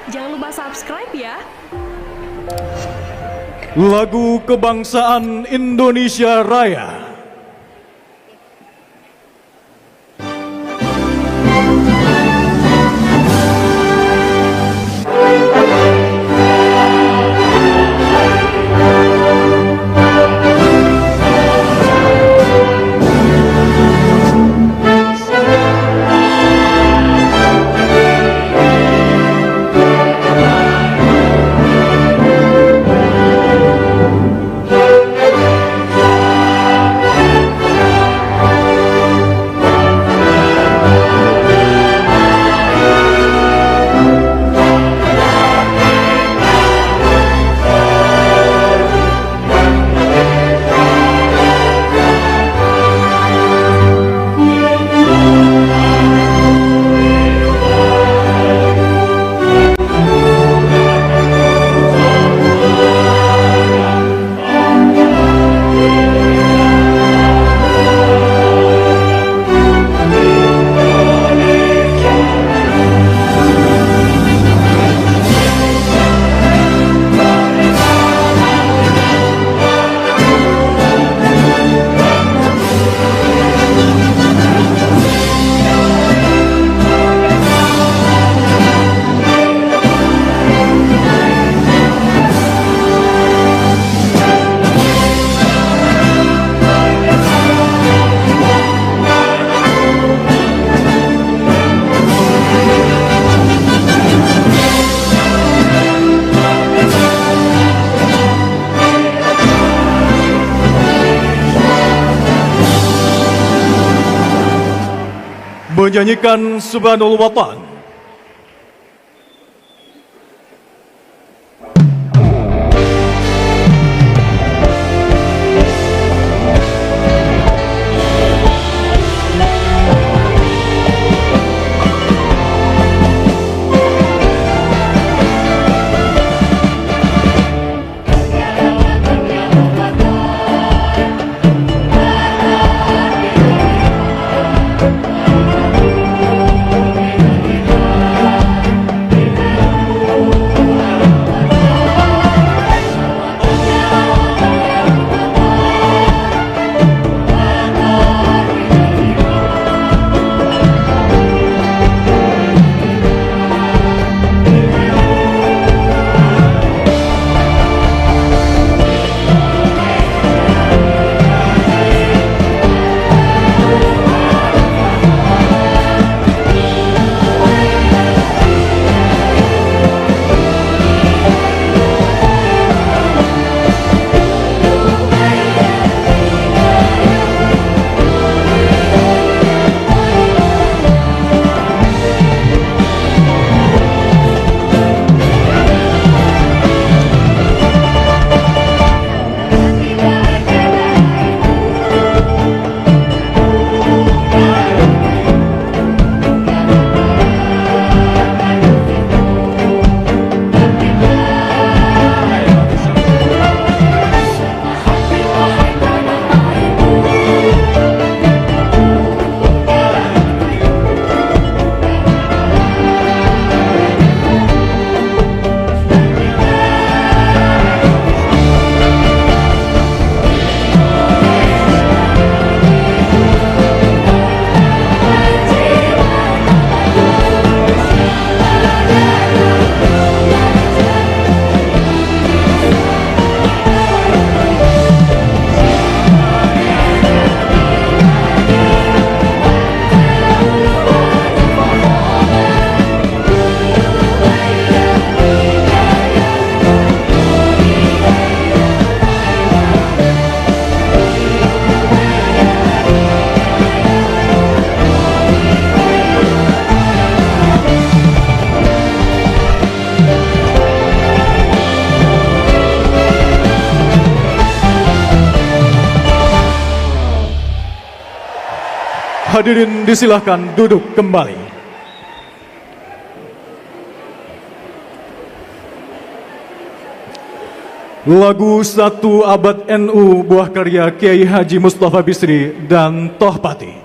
Jangan lupa subscribe ya. Lagu Kebangsaan Indonesia Raya. Menyanyikan Subhanul Watan. Hadirin disilahkan duduk kembali. Lagu Satu Abad NU buah karya Kiai Haji Mustafa Bisri dan Tohpati.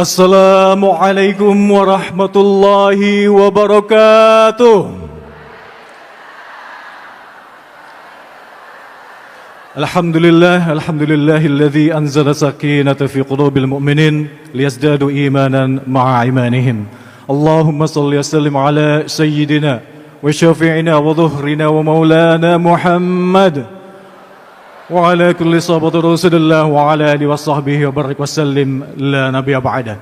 Assalamualaikum warahmatullahi wabarakatuh. Alhamdulillahilladzi anzala sakinata fi qulubil mu'minin liyazdadu imanan ma'a imanihim. Allahumma salli wa sallim ala sayyidina wa syafi'ina wa dhuhrina wa maulana Muhammad wa ala kulli sahabati Rasulullah wa ala alihi wa sahbihi wa barik wa sallim la nabiyya ba'da.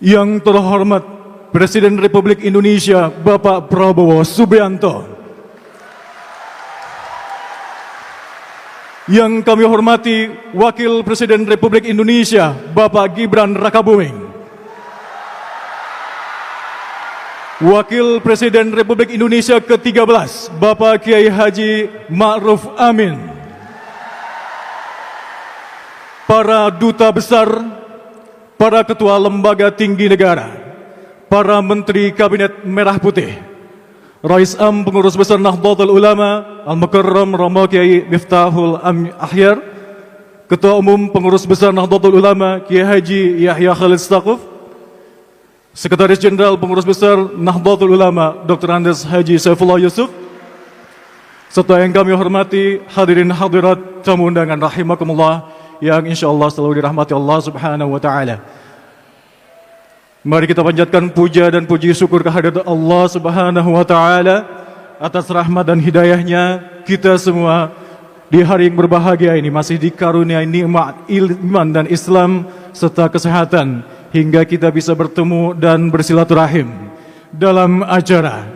Yang terhormat Presiden Republik Indonesia Bapak Prabowo Subianto, yang kami hormati Wakil Presiden Republik Indonesia Bapak Gibran Rakabuming, Wakil Presiden Republik Indonesia ke-13 Bapak Kiai Haji Ma'ruf Amin, para duta besar, para ketua lembaga tinggi negara, para menteri kabinet merah putih, Rais Am Pengurus Besar Nahdlatul Ulama Al-Mukarram Rama Kiai Miftahul Ahyar, Ketua Umum Pengurus Besar Nahdlatul Ulama Kiai Haji Yahya Khalid Stakuf, Sekretaris Jenderal Pengurus Besar Nahdlatul Ulama Dr. Andes Haji Saifullah Yusuf, serta yang kami hormati hadirin hadirat tamu undangan rahimakumullah yang insyaallah selalu dirahmati Allah Subhanahu wa taala. Mari kita panjatkan puja dan puji syukur kehadirat Allah Subhanahu wa taala atas rahmat dan hidayahnya kita semua di hari yang berbahagia ini masih dikaruniai nikmat iman dan Islam serta kesehatan hingga kita bisa bertemu dan bersilaturahim dalam acara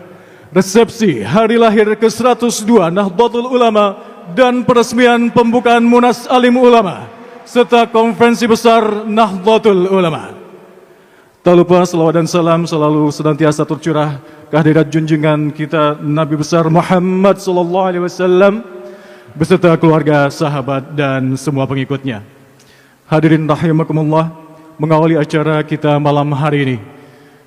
resepsi hari lahir ke-102 Nahdlatul Ulama dan peresmian pembukaan Munas Alim Ulama serta Konferensi Besar Nahdlatul Ulama. Tak lupa selawat dan salam selalu senantiasa tercurah kehadirat junjungan kita Nabi besar Muhammad sallallahu alaihi wasallam beserta keluarga, sahabat dan semua pengikutnya. Hadirin rahimakumullah, mengawali acara kita malam hari ini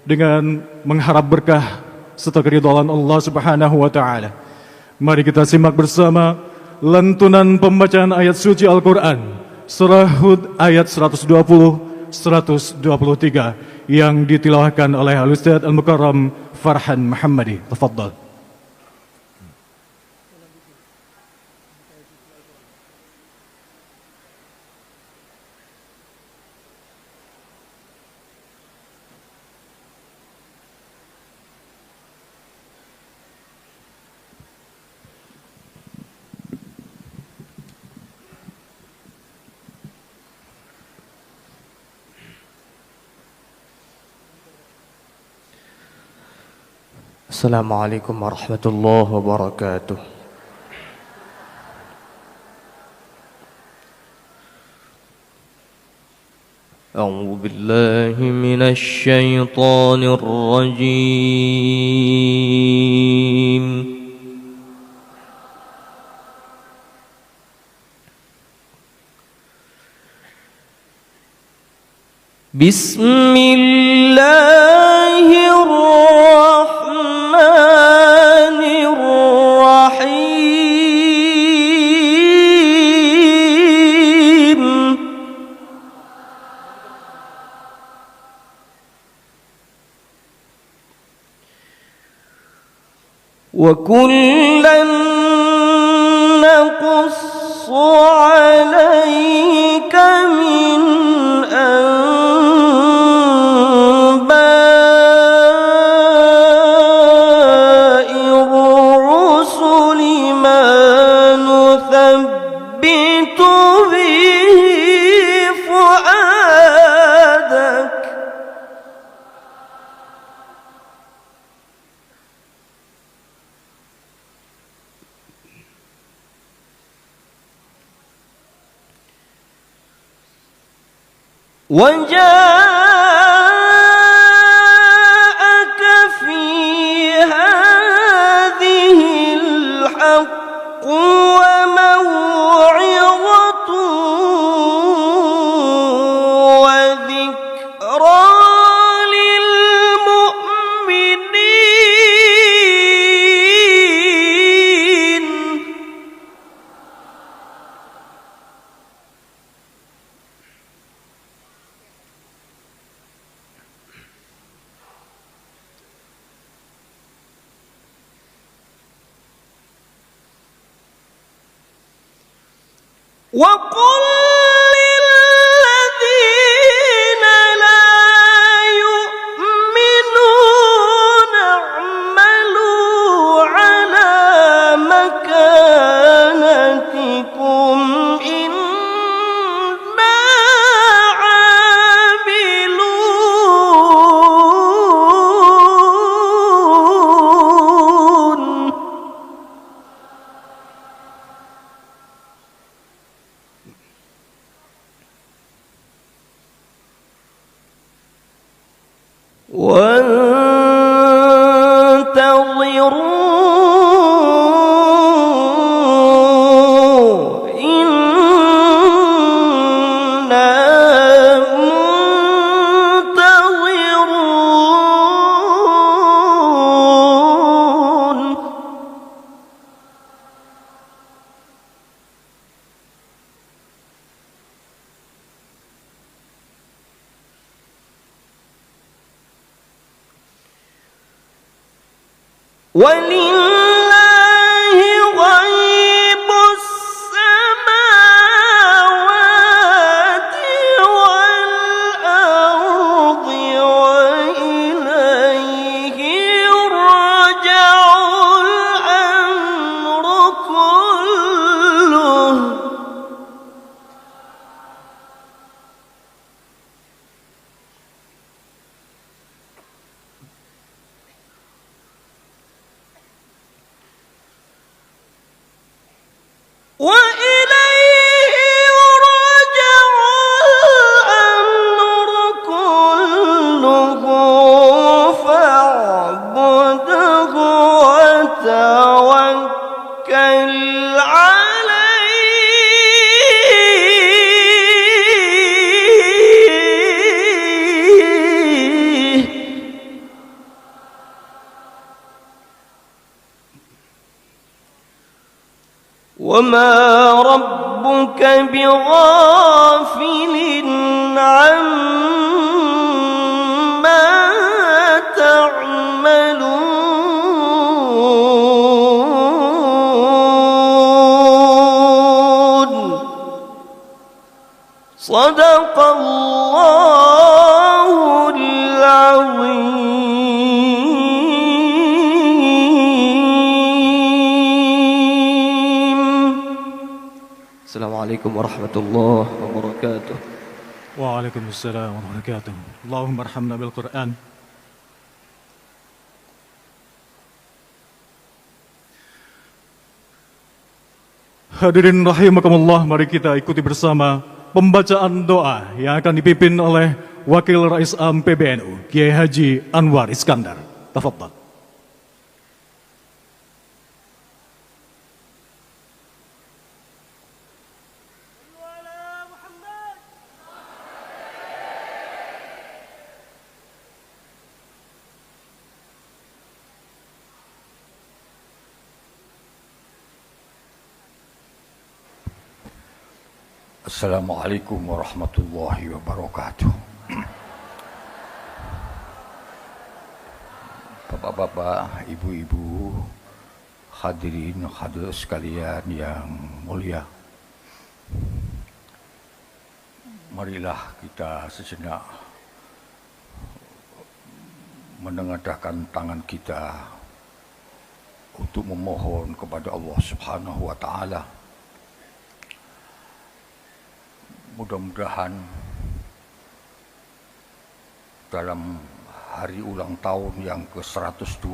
dengan mengharap berkah serta keridhaan Allah Subhanahu wa taala. Mari kita simak bersama lantunan pembacaan ayat suci Al-Qur'an surah Hud ayat 120-123 yang ditilawahkan oleh Al-Ustaz Al-Mukarram Farhan Muhammadi. Tafadhal. Assalamualaikum warahmatullahi wabarakatuh. A'udzu billahi minasy syaithanir rajim. Bismillahirrahmanirrahim. Wa kullan naqussu 'alaika min وجاءك في هذه الحق وموعظة وذكرى للمؤمنين. وقل للذين لا يؤمنون اعملوا على مكانتكم إنا عاملون. وانتظروا إنا منتظرون. ولله غيب السماوات والأرض وإليه يرجع الأمر كله. وما ربك بغافل عما تعملون صدق الله العظيم. Assalamualaikum warahmatullahi wabarakatuh. Waalaikumsalam warahmatullahi wabarakatuh. Allahumma arhamna bil Quran. Hadirin rahimakumullah, mari kita ikuti bersama pembacaan doa yang akan dipimpin oleh Wakil Rais Am PBNU, Kiai Haji Anwar Iskandar. Tafadhal. Assalamualaikum warahmatullahi wabarakatuh. Bapak-bapak, ibu-ibu, hadirin hadirat sekalian yang mulia. Marilah kita sejenak menengadahkan tangan kita untuk memohon kepada Allah Subhanahu wa taala. Mudah-mudahan dalam hari ulang tahun yang ke-102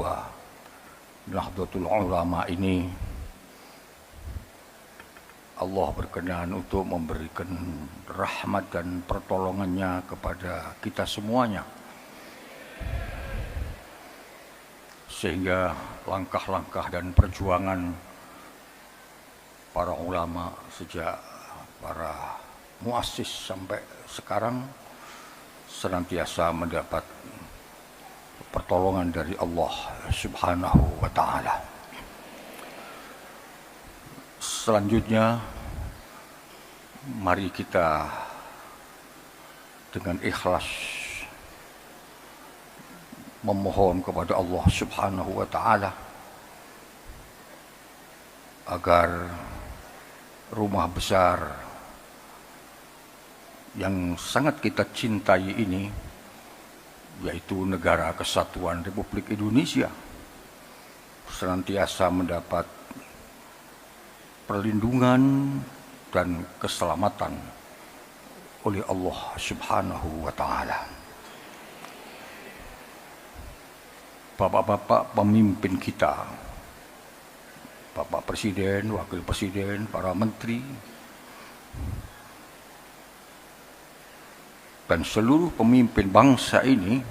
Nahdlatul Ulama ini, Allah berkenan untuk memberikan rahmat dan pertolongannya kepada kita semuanya, sehingga langkah-langkah dan perjuangan para ulama sejak para muassis sampai sekarang senantiasa mendapat pertolongan dari Allah Subhanahu wa taala. Selanjutnya, mari kita dengan ikhlas memohon kepada Allah Subhanahu wa taala agar rumah besar yang sangat kita cintai ini, yaitu Negara Kesatuan Republik Indonesia, senantiasa mendapat perlindungan dan keselamatan oleh Allah Subhanahu wa taala. Bapak-bapak pemimpin kita, Bapak Presiden, Wakil Presiden, para menteri, dan seluruh pemimpin bangsa ini,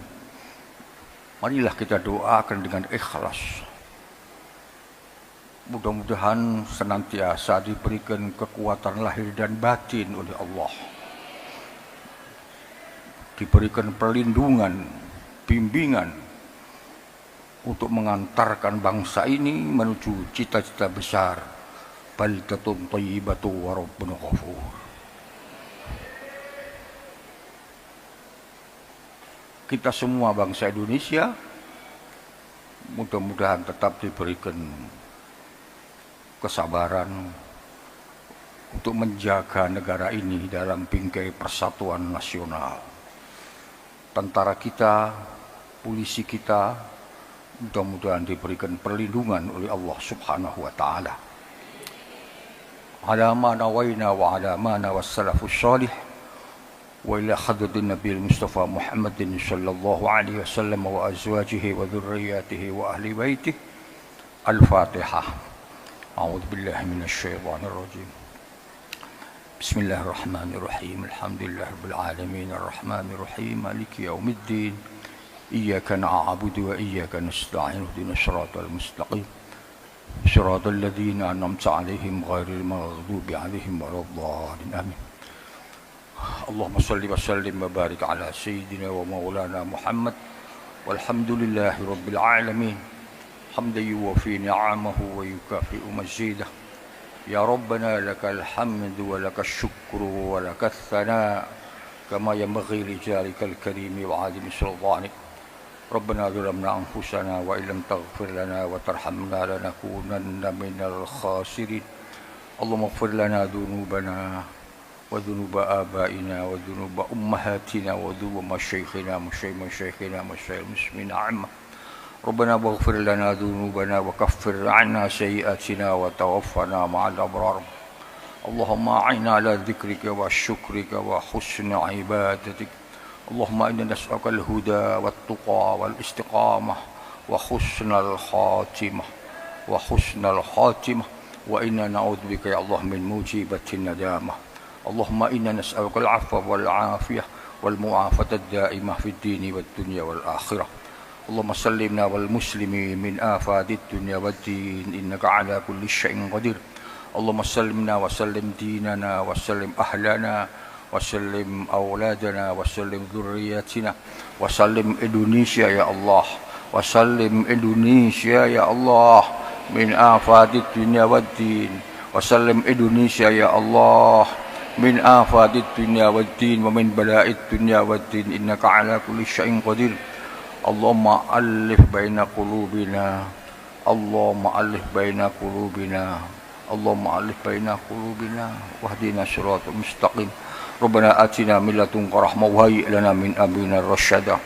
marilah kita doakan dengan ikhlas. Mudah-mudahan senantiasa diberikan kekuatan lahir dan batin oleh Allah, diberikan perlindungan, bimbingan untuk mengantarkan bangsa ini menuju cita-cita besar. Baldatun thayyibatu wa rabbun ghafur. Kita semua bangsa Indonesia mudah-mudahan tetap diberikan kesabaran untuk menjaga negara ini dalam bingkai persatuan nasional. Tentara kita, polisi kita, mudah-mudahan diberikan perlindungan oleh Allah Subhanahu wa taala. Ala ma nawaina wa ala ma nawassalafus salih. وإلى حضرة النبي المصطفى محمد صلى الله عليه وسلم وأزواجه وذرياته وأهل بيته. الفاتحة. أعوذ بالله من الشيطان الرجيم. بسم الله الرحمن الرحيم. الحمد لله رب العالمين الرحمن الرحيم مالك يوم الدين. إياك نعبد وإياك نستعين اهدنا الصراط المستقيم صراط الذين أنعمت عليهم غير المغضوب عليهم ولا الضالين آمين. اللهم صل وسلم وبارك على سيدنا ومولانا محمد والحمد لله رب العالمين حمدا يوفي نعمه ويكافئ مزيده يا ربنا لك الحمد ولك الشكر ولك الثناء كما ينبغي لجلالك الكريم وعظيم سلطانك. ربنا ظلمنا أنفسنا وإن لم تغفر لنا وترحمنا لنكونن من الخاسرين. اللهم اغفر لنا ذنوبنا وذنوب آبائنا وذنوب أمهاتنا وذنوب مشايخنا مشايخنا المسلمين عامة. ربنا واغفر لنا ذنوبنا وكفر عنا سيئاتنا وتوفنا مع الأبرار. اللهم أعنا على ذكرك وشكرك وحسن عبادتك. اللهم إنا نسألك الهدى والتقى والاستقامة وحسن الخاتمة وإنا نعوذ بك يا الله من موجبة الندامة. اللهم إنا نسألك العفو والعافية والمعافاة الدائمة في الدين والدنيا والآخرة. اللهم سلمنا والمسلمين من آفات الدنيا والدين إنك على كل شيء قدير. اللهم سلمنا وسلم ديننا وسلم أهلنا وسلم أولادنا وسلم ذرياتنا وسلم إندونيسيا يا الله. وسلم إندونيسيا يا الله من آفات الدنيا والدين. وسلم إندونيسيا يا الله من آفات الدنيا والدين ومن بلاء الدنيا والدين إنك على كل شيء قدير. اللهم ألف بين قلوبنا. اللهم ألف بين قلوبنا. اللهم ألف بين قلوبنا واهدنا صراط مستقيم. ربنا آتنا من لدنك رحمة وهيئ لنا من أمرنا رشدا.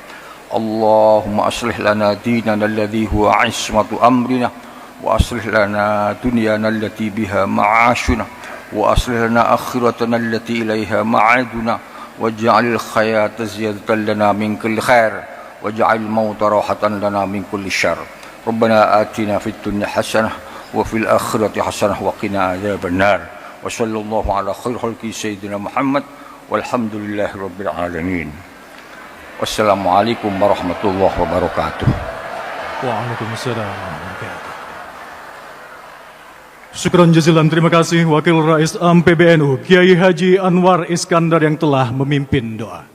اللهم أصلح لنا ديننا الذي هو عصمة أمرنا وأصلح لنا دنيانا التي بها معاشنا وأصلح لنا آخرتنا التي إليها معادنا واجعل الحياة زيادة لنا من كل خير واجعل الموت راحة لنا من كل شر. ربنا آتنا في الدنيا حسنة وفي الآخرة حسنة وقنا عذاب النار. وصلى الله على خير خلق سيدنا محمد والحمد لله رب العالمين. والسلام عليكم ورحمة الله وبركاته. Waalaikumsalam warahmatullahi wabarakatuh. Syukran jazilan, terima kasih Wakil Rais Am PBNU Kiai Haji Anwar Iskandar yang telah memimpin doa.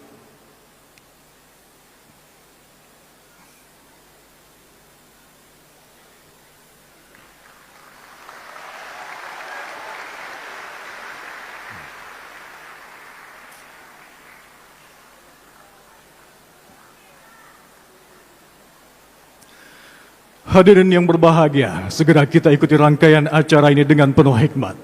Hadirin yang berbahagia, segera kita ikuti rangkaian acara ini dengan penuh hikmat.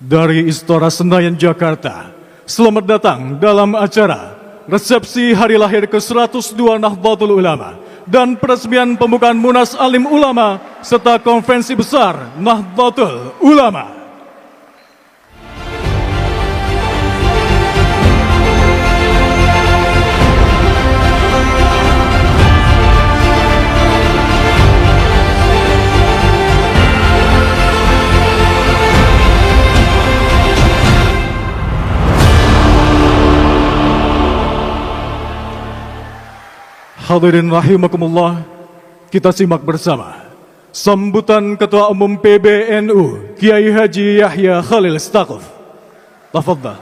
Dari Istora Senayan, Jakarta, selamat datang dalam acara resepsi hari lahir ke-102 Nahdlatul Ulama dan peresmian pembukaan Munas Alim Ulama serta konferensi besar Nahdlatul Ulama. Hadirin rahimakumullah, kita simak bersama sambutan Ketua Umum PBNU Kiai Haji Yahya Khalil Stakuf. Tafadhal.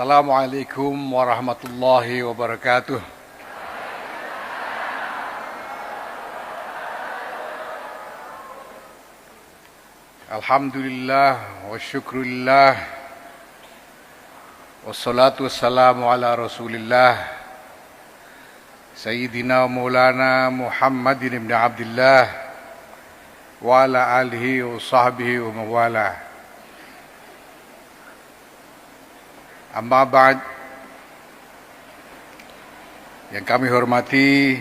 Assalamualaikum warahmatullahi wabarakatuh. Alhamdulillah wa syukrulillah wassalatu wassalamu ala rasulillah Sayyidina Maulana Muhammadin ibn Abdullah wa ala alihi wa sahbihi wa mawala. Amma ba'd, yang kami hormati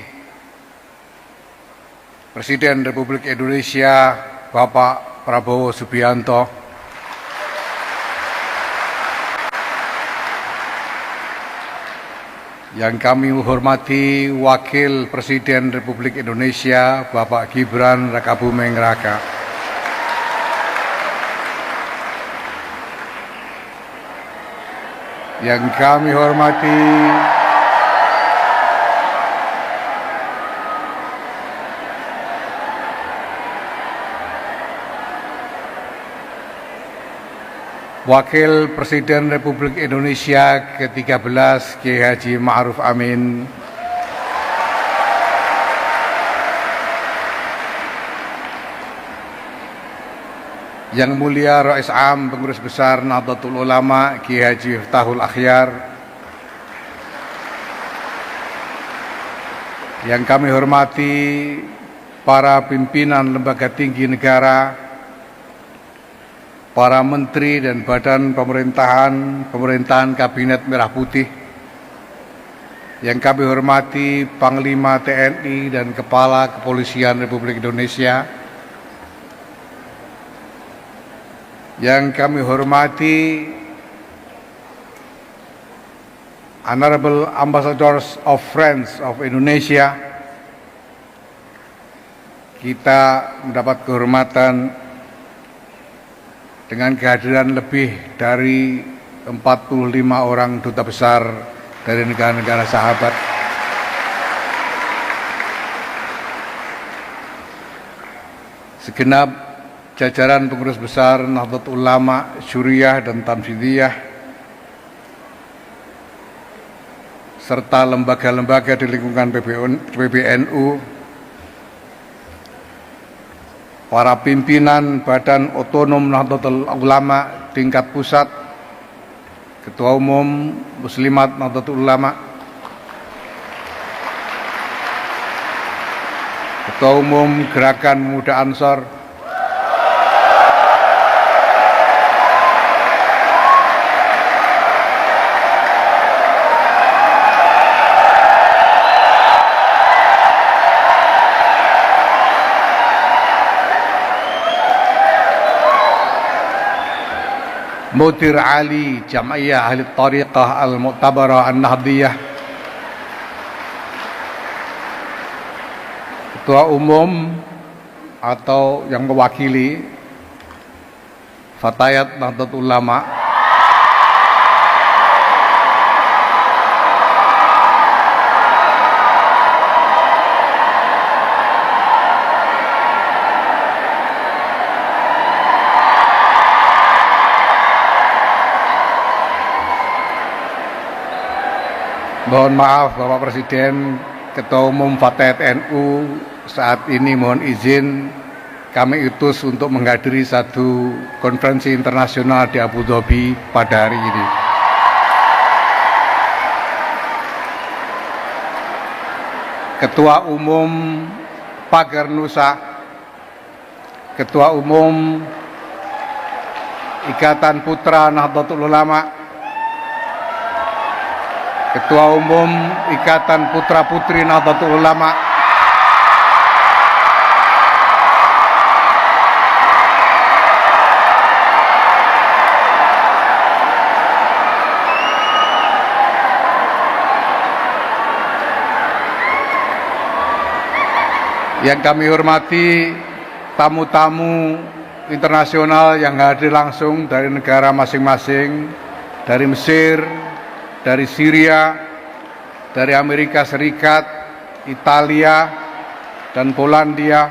Presiden Republik Indonesia Bapak Prabowo Subianto, yang kami hormati Wakil Presiden Republik Indonesia Bapak Gibran Rakabuming Raka, yang kami hormati Wakil Presiden Republik Indonesia ke-13 Kiai Haji Ma'ruf Amin, Yang Mulia Rais Am Pengurus Besar Nahdlatul Ulama Kiai Haji Miftahul Akhyar, yang kami hormati para pimpinan lembaga tinggi negara, para menteri dan badan pemerintahan Kabinet Merah Putih, yang kami hormati Panglima TNI dan Kepala Kepolisian Republik Indonesia, yang kami hormati Honorable Ambassadors of Friends of Indonesia. Kita mendapat kehormatan dengan kehadiran lebih dari 45 orang duta besar dari negara-negara sahabat. Segenap jajaran pengurus besar Nahdlatul Ulama, Syuriah dan Tanfidiyah, serta lembaga-lembaga di lingkungan PBNU, para pimpinan Badan Otonom Nahdlatul Ulama tingkat pusat, Ketua Umum Muslimat Nahdlatul Ulama, Ketua Umum Gerakan Pemuda Ansor, Mudir Ali Jam'iyah Ahli Tariqah Al-Mu'tabarah An-Nahdiyah, Ketua Umum atau yang mewakili Fatayat Nahdlatul Ulama, mohon maaf Bapak Presiden, Ketua Umum Fatayat NU saat ini mohon izin kami utus untuk menghadiri satu konferensi internasional di Abu Dhabi pada hari ini. Ketua Umum Pagar Nusa, Ketua Umum Ikatan Putra Nahdlatul Ulama, Ketua Umum Ikatan Putra Putri Nahdlatul Ulama, yang kami hormati tamu-tamu internasional yang hadir langsung dari negara masing-masing, dari Mesir, dari Syria, dari Amerika Serikat, Italia, dan Polandia,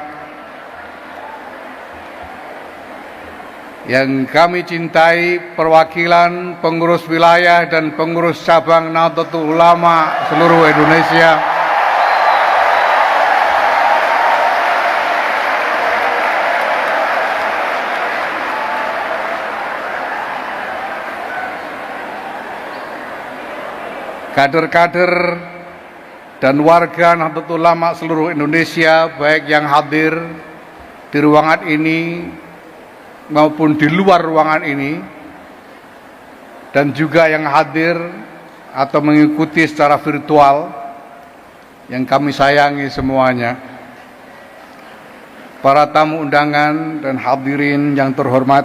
yang kami cintai perwakilan pengurus wilayah dan pengurus cabang Nahdlatul Ulama seluruh Indonesia, kader-kader dan warga Nahdlatul Ulama seluruh Indonesia, baik yang hadir di ruangan ini maupun di luar ruangan ini, dan juga yang hadir atau mengikuti secara virtual, yang kami sayangi semuanya. Para tamu undangan dan hadirin yang terhormat,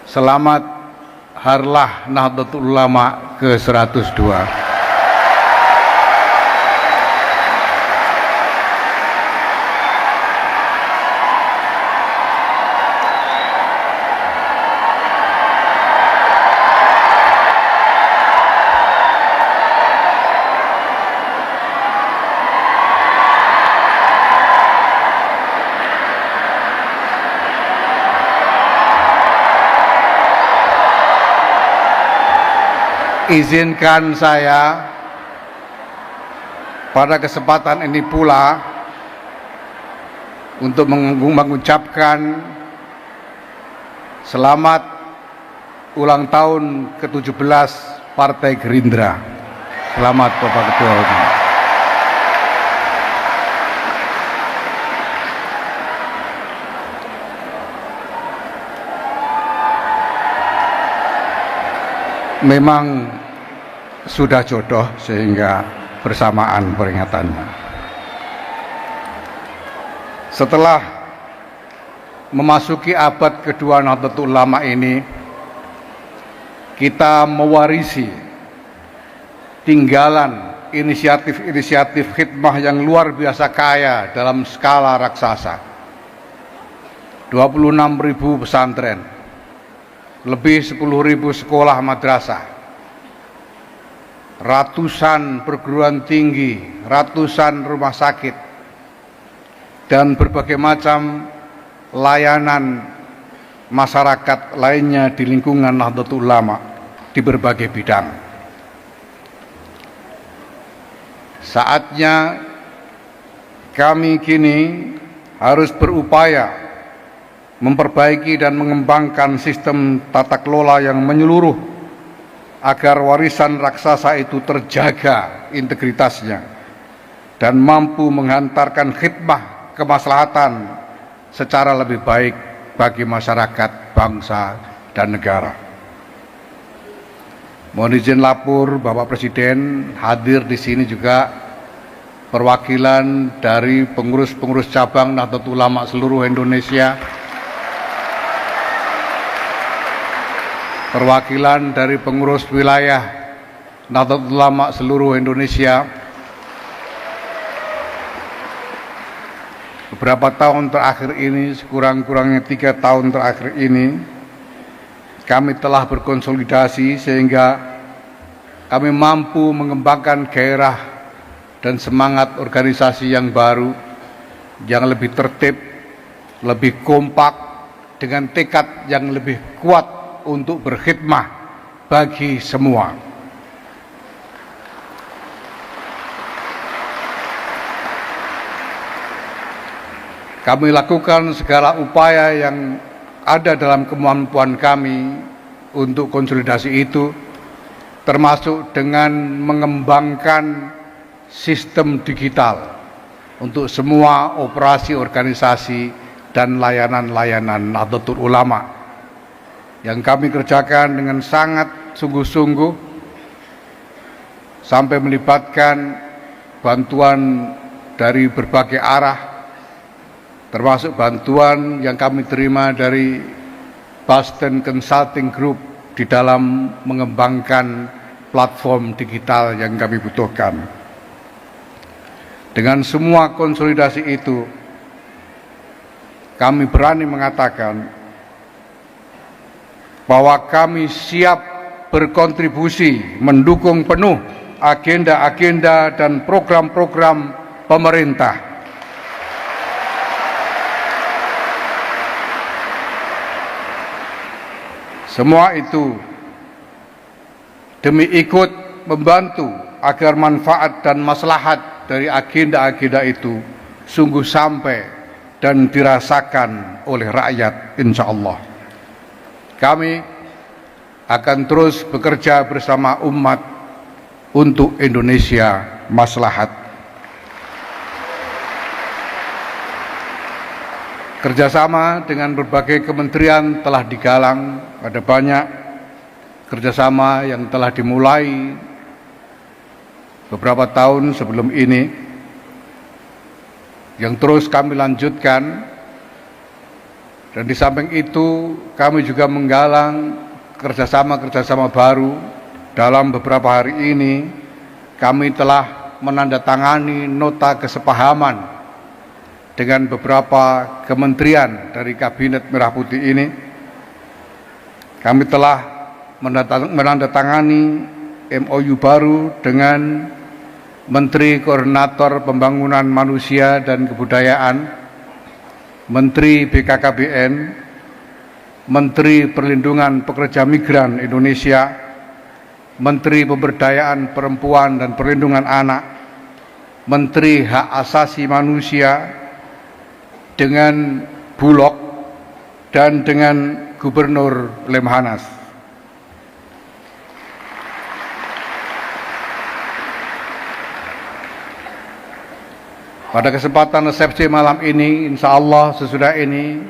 selamat Harlah Nahdlatul Ulama ke-102. izinkan saya pada kesempatan ini pula untuk mengucapkan selamat ulang tahun ke-17 Partai Gerindra. Selamat Bapak Ketua Umum. Memang sudah jodoh sehingga bersamaan peringatannya. Setelah memasuki abad kedua Nahdlatul Ulama ini, kita mewarisi tinggalan inisiatif-inisiatif khidmah yang luar biasa kaya dalam skala raksasa. 26.000 pesantren, lebih 10.000 sekolah madrasah, ratusan perguruan tinggi, ratusan rumah sakit, dan berbagai macam layanan masyarakat lainnya di lingkungan Nahdlatul Ulama di berbagai bidang. Saatnya kami kini harus berupaya memperbaiki dan mengembangkan sistem tata kelola yang menyeluruh agar warisan raksasa itu terjaga integritasnya dan mampu menghantarkan khidmah kemaslahatan secara lebih baik bagi masyarakat, bangsa, dan negara. Mohon izin lapor Bapak Presiden, hadir di sini juga perwakilan dari pengurus-pengurus cabang Nahdlatul Ulama seluruh Indonesia, perwakilan dari pengurus wilayah Nahdlatul Ulama seluruh Indonesia. Beberapa tahun terakhir ini, sekurang-kurangnya 3 tahun terakhir ini, kami telah berkonsolidasi sehingga kami mampu mengembangkan gairah dan semangat organisasi yang baru, yang lebih tertib, lebih kompak, dengan tekad yang lebih kuat untuk berkhidmah bagi semua. Kami lakukan segala upaya yang ada dalam kemampuan kami untuk konsolidasi itu, termasuk dengan mengembangkan sistem digital untuk semua operasi organisasi dan layanan-layanan Nahdlatul Ulama yang kami kerjakan dengan sangat sungguh-sungguh sampai melibatkan bantuan dari berbagai arah, termasuk bantuan yang kami terima dari Boston Consulting Group di dalam mengembangkan platform digital yang kami butuhkan. Dengan semua konsolidasi itu, kami berani mengatakan bahwa kami siap berkontribusi mendukung penuh agenda-agenda dan program-program pemerintah. Semua itu demi ikut membantu agar manfaat dan maslahat dari agenda-agenda itu sungguh sampai dan dirasakan oleh rakyat, insya Allah. Kami akan terus bekerja bersama umat untuk Indonesia maslahat. Kerjasama dengan berbagai kementerian telah digalang, ada banyak kerjasama yang telah dimulai beberapa tahun sebelum ini, yang terus kami lanjutkan. Dan di samping itu kami juga menggalang kerjasama-kerjasama baru. Dalam beberapa hari ini kami telah menandatangani nota kesepahaman dengan beberapa kementerian dari Kabinet Merah Putih ini. Kami telah menandatangani MOU baru dengan Menteri Koordinator Pembangunan Manusia dan Kebudayaan, Menteri BKKBN, Menteri Perlindungan Pekerja Migran Indonesia, Menteri Pemberdayaan Perempuan dan Perlindungan Anak, Menteri Hak Asasi Manusia, dengan Bulog, dan dengan Gubernur Lemhanas. Pada kesempatan resepsi malam ini, insya Allah sesudah ini,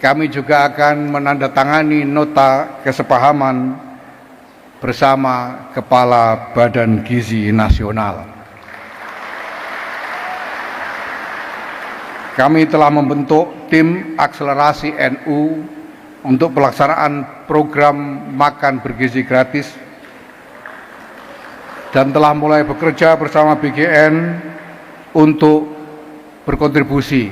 kami juga akan menandatangani nota kesepahaman bersama Kepala Badan Gizi Nasional. Kami telah membentuk tim akselerasi NU untuk pelaksanaan program makan bergizi gratis dan telah mulai bekerja bersama BGN untuk berkontribusi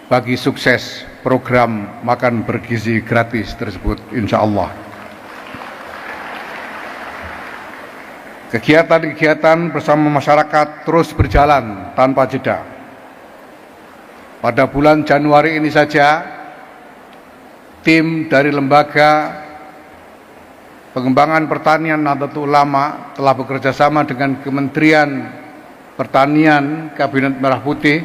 bagi sukses program makan bergizi gratis tersebut, insya Allah. Kegiatan-kegiatan bersama masyarakat terus berjalan tanpa jeda. Pada bulan Januari ini saja, tim dari Lembaga Pengembangan Pertanian Nahdlatul Ulama telah bekerja sama dengan Kementerian Pertanian Kabinet Merah Putih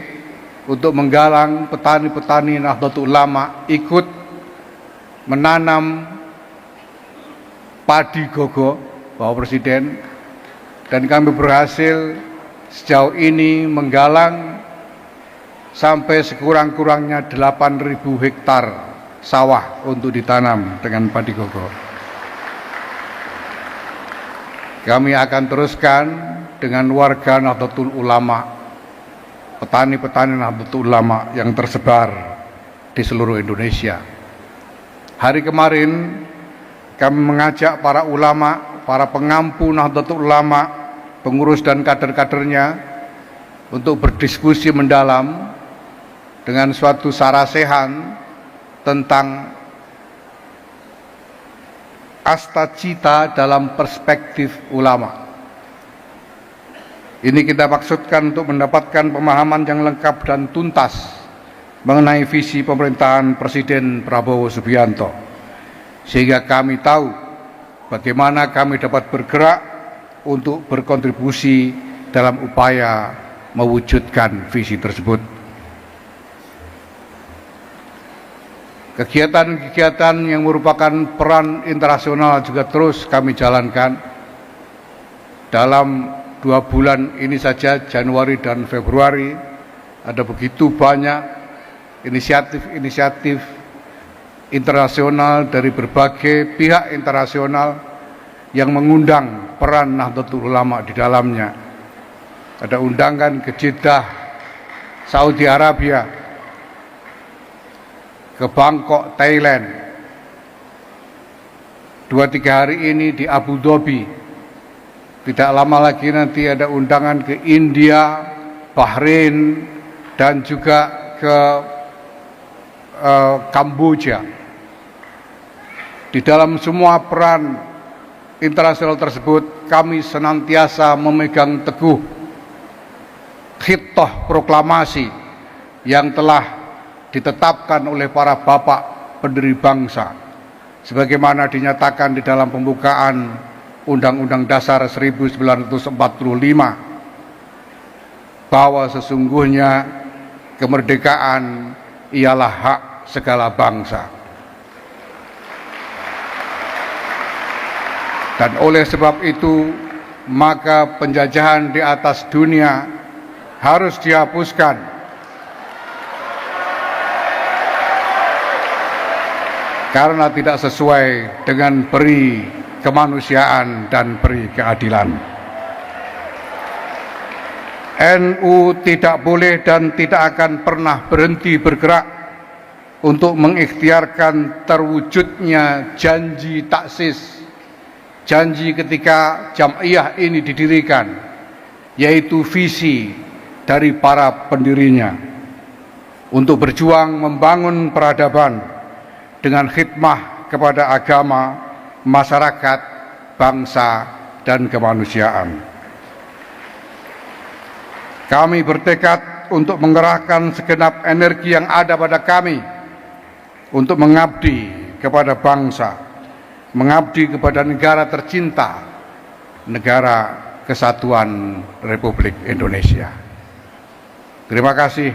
untuk menggalang petani-petani Nahdlatul Ulama ikut menanam padi gogo, Bapak Presiden, dan kami berhasil sejauh ini menggalang sampai sekurang-kurangnya 8.000 hektar sawah untuk ditanam dengan padi gogo. Kami akan teruskan dengan warga Nahdlatul Ulama, petani-petani Nahdlatul Ulama yang tersebar di seluruh Indonesia. Hari kemarin kami mengajak para ulama, para pengampu Nahdlatul Ulama, pengurus dan kader-kadernya untuk berdiskusi mendalam dengan suatu sarasehan tentang astacita dalam perspektif ulama. Ini kita maksudkan untuk mendapatkan pemahaman yang lengkap dan tuntas mengenai visi pemerintahan Presiden Prabowo Subianto, sehingga kami tahu bagaimana kami dapat bergerak untuk berkontribusi dalam upaya mewujudkan visi tersebut. Kegiatan-kegiatan yang merupakan peran internasional juga terus kami jalankan. Dalam 2 bulan ini saja, Januari dan Februari, ada begitu banyak inisiatif-inisiatif internasional dari berbagai pihak internasional yang mengundang peran Nahdlatul Ulama di dalamnya. Ada undangan ke Jeddah, Saudi Arabia, ke Bangkok, Thailand. 2-3 hari ini di Abu Dhabi. Tidak lama lagi nanti ada undangan ke India, Bahrain, dan juga ke Kamboja. Di dalam semua peran internasional tersebut, kami senantiasa memegang teguh khitah proklamasi yang telah ditetapkan oleh para bapak pendiri bangsa, sebagaimana dinyatakan di dalam pembukaan Undang-Undang Dasar 1945, bahwa sesungguhnya kemerdekaan ialah hak segala bangsa. Dan oleh sebab itu, maka penjajahan di atas dunia harus dihapuskan. Karena tidak sesuai dengan peri kemanusiaan dan peri keadilan. NU tidak boleh dan tidak akan pernah berhenti bergerak untuk mengikhtiarkan terwujudnya janji taksis, janji ketika Jam'iyah ini didirikan, yaitu visi dari para pendirinya untuk berjuang membangun peradaban dengan khidmah kepada agama, masyarakat, bangsa, dan kemanusiaan. Kami bertekad untuk mengerahkan segenap energi yang ada pada kami untuk mengabdi kepada bangsa, mengabdi kepada negara tercinta, negara kesatuan Republik Indonesia. Terima kasih.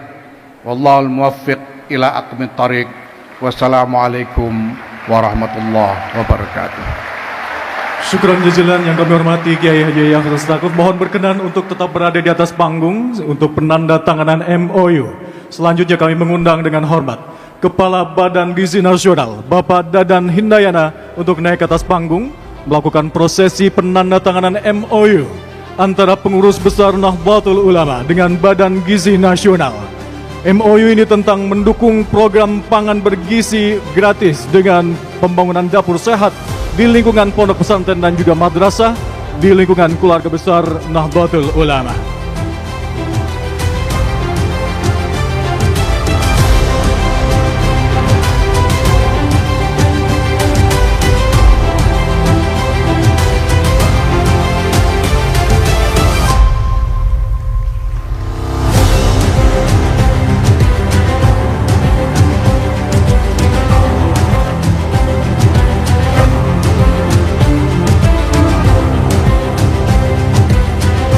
Wallahul muwaffiq ila aqwamit thariq. Wassalamualaikum warahmatullahi wabarakatuh. Syukran jazilan yang kami hormati Kiai Haji Yahya Khalil Stakuf. Mohon berkenan untuk tetap berada di atas panggung untuk penanda tanganan MOU. Selanjutnya kami mengundang dengan hormat Kepala Badan Gizi Nasional Bapak Dadan Hindayana untuk naik ke atas panggung melakukan prosesi penandatanganan MOU antara pengurus besar Nahdlatul Ulama dengan Badan Gizi Nasional. MOU ini tentang mendukung program pangan bergizi gratis dengan pembangunan dapur sehat di lingkungan pondok pesantren dan juga madrasah di lingkungan keluarga besar Nahdlatul Ulama.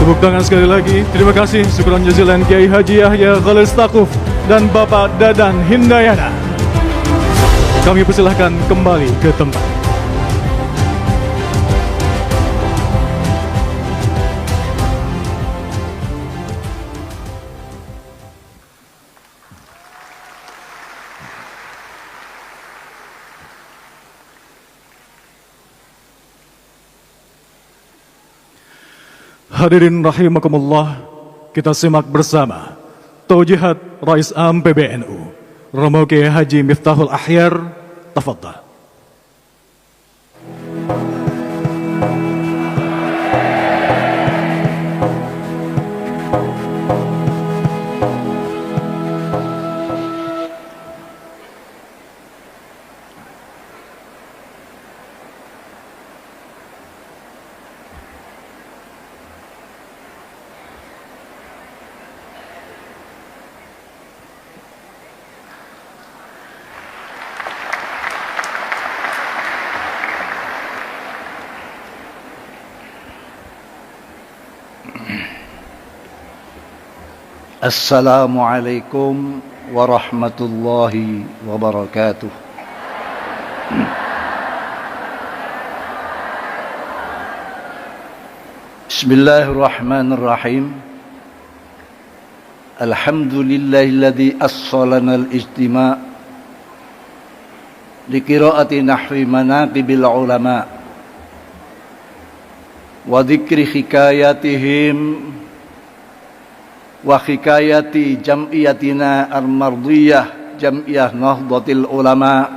Tepuk tangan sekali lagi. Terima kasih. Syukran jazilan Kiai Haji Yahya Khalil Stakuf dan Bapak Dadan Hindayana. Kami persilahkan kembali ke tempat. Hadirin rahimakumullah, kita simak bersama Taujihat Rais Am PBNU Romo Kiai Haji Miftahul Ahyar. Tafadhal. Assalamualaikum warahmatullahi wabarakatuh. Bismillahirrahmanirrahim. Alhamdulillahilladzi assalana al-ijtima' liqira'ati nahwi manaqibil ulama wa dzikri hikayatihim wa hikayati jam'iyatina al-mardiyah jam'iyah Nahdlatul Ulama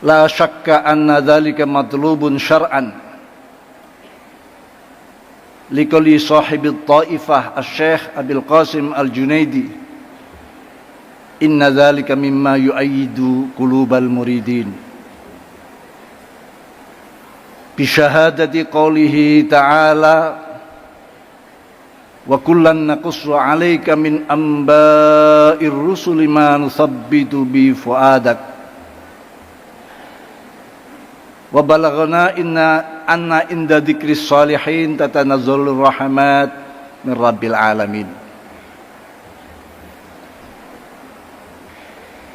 la syakka anna dhalika matlubun syar'an liqali sahibi ta'ifah al-Syekh Abil Qasim Al-Junaidi inna dhalika mimma yu'ayyidu qulubal muridin بشهادة قوله تعالى وكلا نقص عليك من أنباء الرسل ما نثبت به فؤادك وبلغنا أن عند ذكر الصالحين تتنزل الرحمات من رب العالمين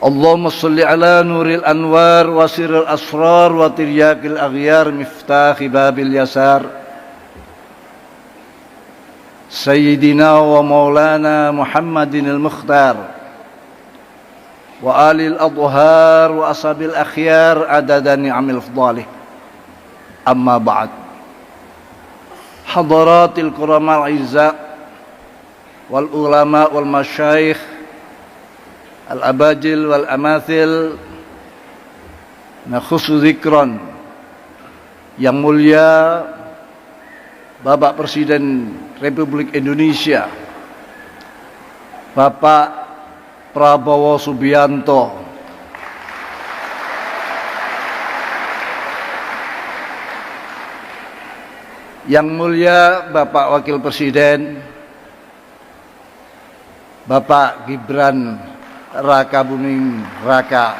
اللهم صل على نور الأنوار وسر الأسرار وترياق الأغيار مفتاح باب اليسار سيدنا ومولانا محمد المختار وآل الأطهار وأصحاب الأخيار عدد نعم الأفضال أما بعد حضرات الكرماء الأعزاء والعلماء والمشايخ al-abajil wal amathil nakhusu zikran yang mulia Bapak Presiden Republik Indonesia Bapak Prabowo Subianto, yang mulia Bapak Wakil Presiden Bapak Gibran Raka Buming Raka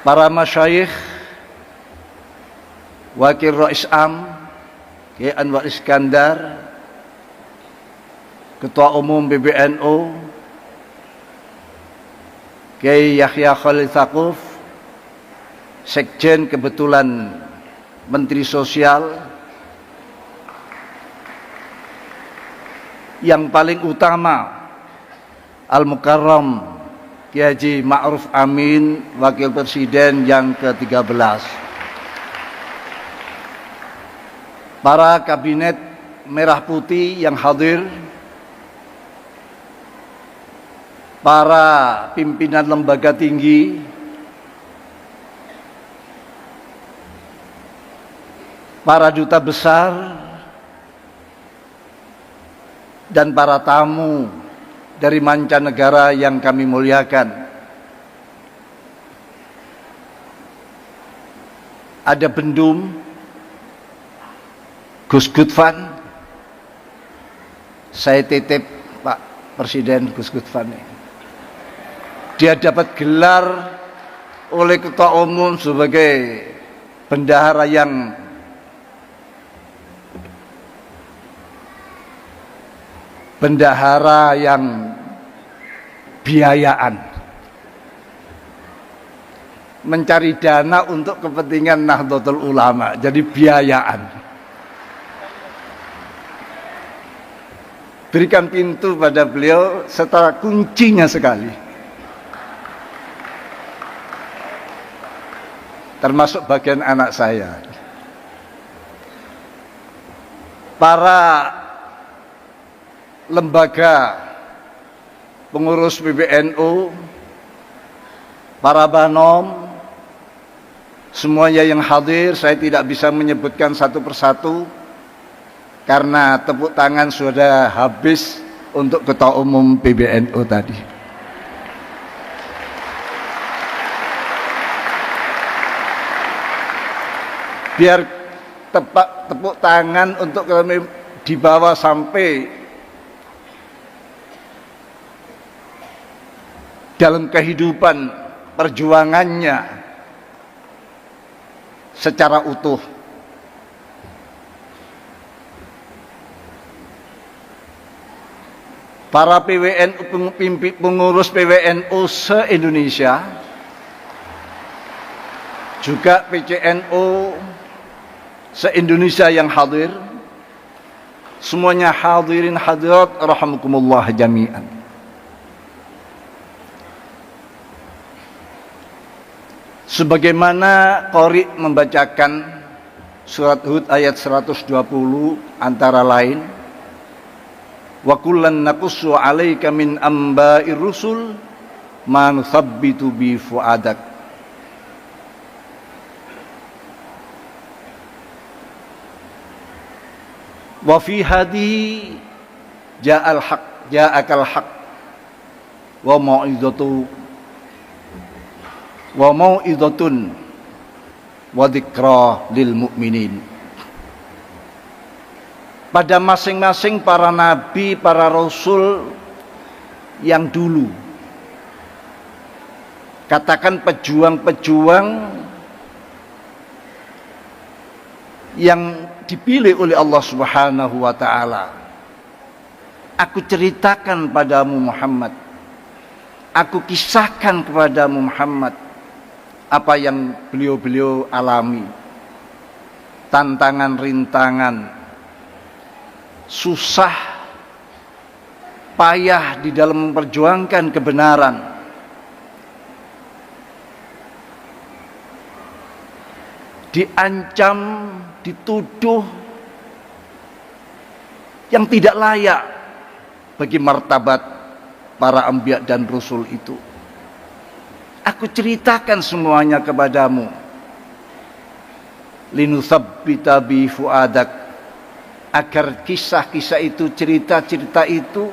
para masyayikh, Wakil Rais Am Kiai Anwar Iskandar, Ketua Umum PBNU Kiai Yahya Khalil Stakuf, Sekjen kebetulan Menteri Sosial, yang paling utama Al-Mukarram Kiai Haji Ma'ruf Amin, Wakil Presiden yang ke-13, para kabinet merah putih yang hadir, para pimpinan lembaga tinggi, para duta besar, dan para tamu dari mancanegara yang kami muliakan. Ada Bendum Gus Gutfan, saya titip Pak Presiden Gus Gutfan ini. Dia dapat gelar oleh Ketua Umum sebagai bendahara yang biayaan, mencari dana untuk kepentingan Nahdlatul Ulama, jadi biayaan. Berikan pintu pada beliau setelah kuncinya sekali, termasuk bagian anak saya. Para lembaga pengurus PBNU, para banom, semuanya yang hadir, saya tidak bisa menyebutkan satu persatu karena tepuk tangan sudah habis untuk Ketua Umum PBNU tadi. Biar tepuk tangan untuk kami dibawa sampai dalam kehidupan perjuangannya secara utuh. Para PWNU, pengurus PWNU se-Indonesia, juga PCNU se-Indonesia yang hadir, semuanya hadirin hadirat rahimakumullah jami'an. Sebagaimana Qari membacakan surat Hud ayat 120 antara lain, wa kullan naqussu 'alaika min amba'ir rusul ma nuthabbitu bi fu'adak. Wa fi hadihi ja'akal haq wa mau'izatun wa dzikra lil mu'minin. Pada masing-masing para nabi, para rasul yang dulu, katakan pejuang-pejuang yang dipilih oleh Allah Subhanahu wa ta'ala. Aku ceritakan padamu Muhammad, aku kisahkan kepadamu Muhammad apa yang beliau-beliau alami, tantangan, rintangan, susah, payah di dalam memperjuangkan kebenaran. Diancam, dituduh yang tidak layak bagi martabat para anbiya dan rasul itu. Aku ceritakan semuanya kepadamu, linutsabbita bi fuadak, agar kisah-kisah itu, cerita-cerita itu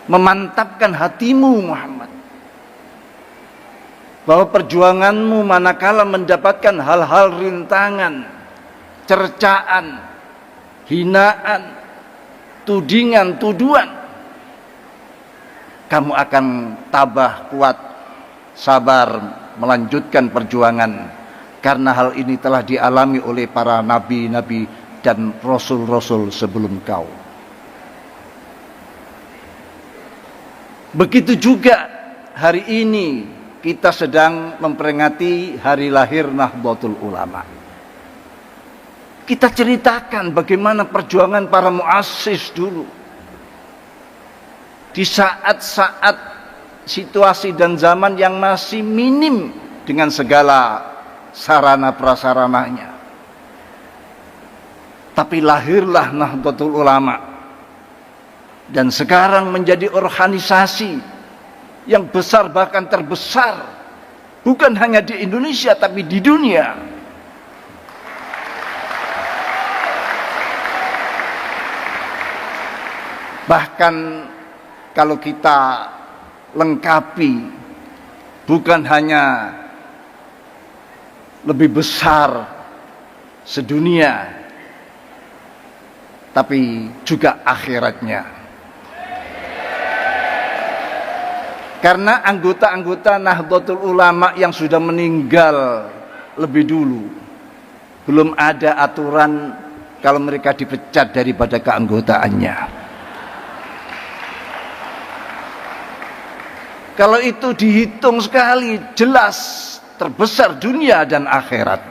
memantapkan hatimu Muhammad, bahwa perjuanganmu manakala mendapatkan hal-hal rintangan, cercaan, hinaan, tudingan, tuduhan, kamu akan tabah, kuat, sabar melanjutkan perjuangan, karena hal ini telah dialami oleh para nabi-nabi dan rasul-rasul sebelum kau. Begitu juga hari ini kita sedang memperingati hari lahir Nahdlatul Ulama. Kita ceritakan bagaimana perjuangan para muassis dulu. Di saat-saat situasi dan zaman yang masih minim dengan segala sarana prasarananya. Tapi lahirlah Nahdlatul Ulama. Dan sekarang menjadi organisasi yang besar, bahkan terbesar, bukan hanya di Indonesia tapi di dunia. Bahkan kalau kita lengkapi, bukan hanya lebih besar sedunia, tapi juga akhiratnya. Karena anggota-anggota Nahdlatul Ulama yang sudah meninggal lebih dulu, belum ada aturan kalau mereka dipecat daripada keanggotaannya. Kalau itu dihitung sekali, jelas terbesar dunia dan akhirat.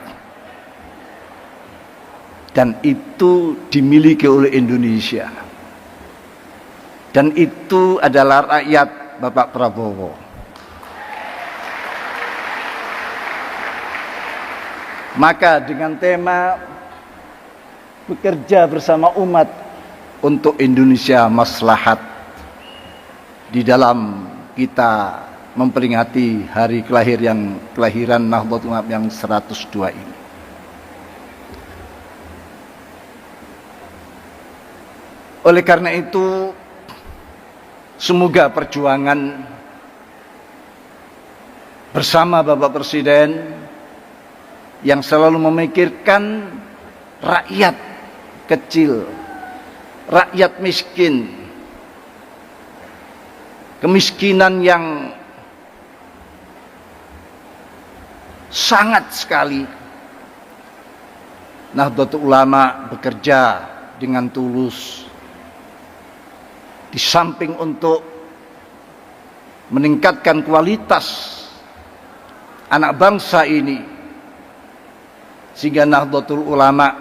Dan itu dimiliki oleh Indonesia. Dan itu adalah rakyat Bapak Prabowo. Maka dengan tema bekerja bersama umat untuk Indonesia maslahat, di dalam kita memperingati hari kelahiran Nahdlatul Ulama yang 102 ini. Oleh karena itu, semoga perjuangan bersama Bapak Presiden yang selalu memikirkan rakyat kecil, rakyat miskin, kemiskinan yang sangat sekali. Nahdlatul Ulama bekerja dengan tulus, di samping untuk meningkatkan kualitas anak bangsa ini, sehingga Nahdlatul Ulama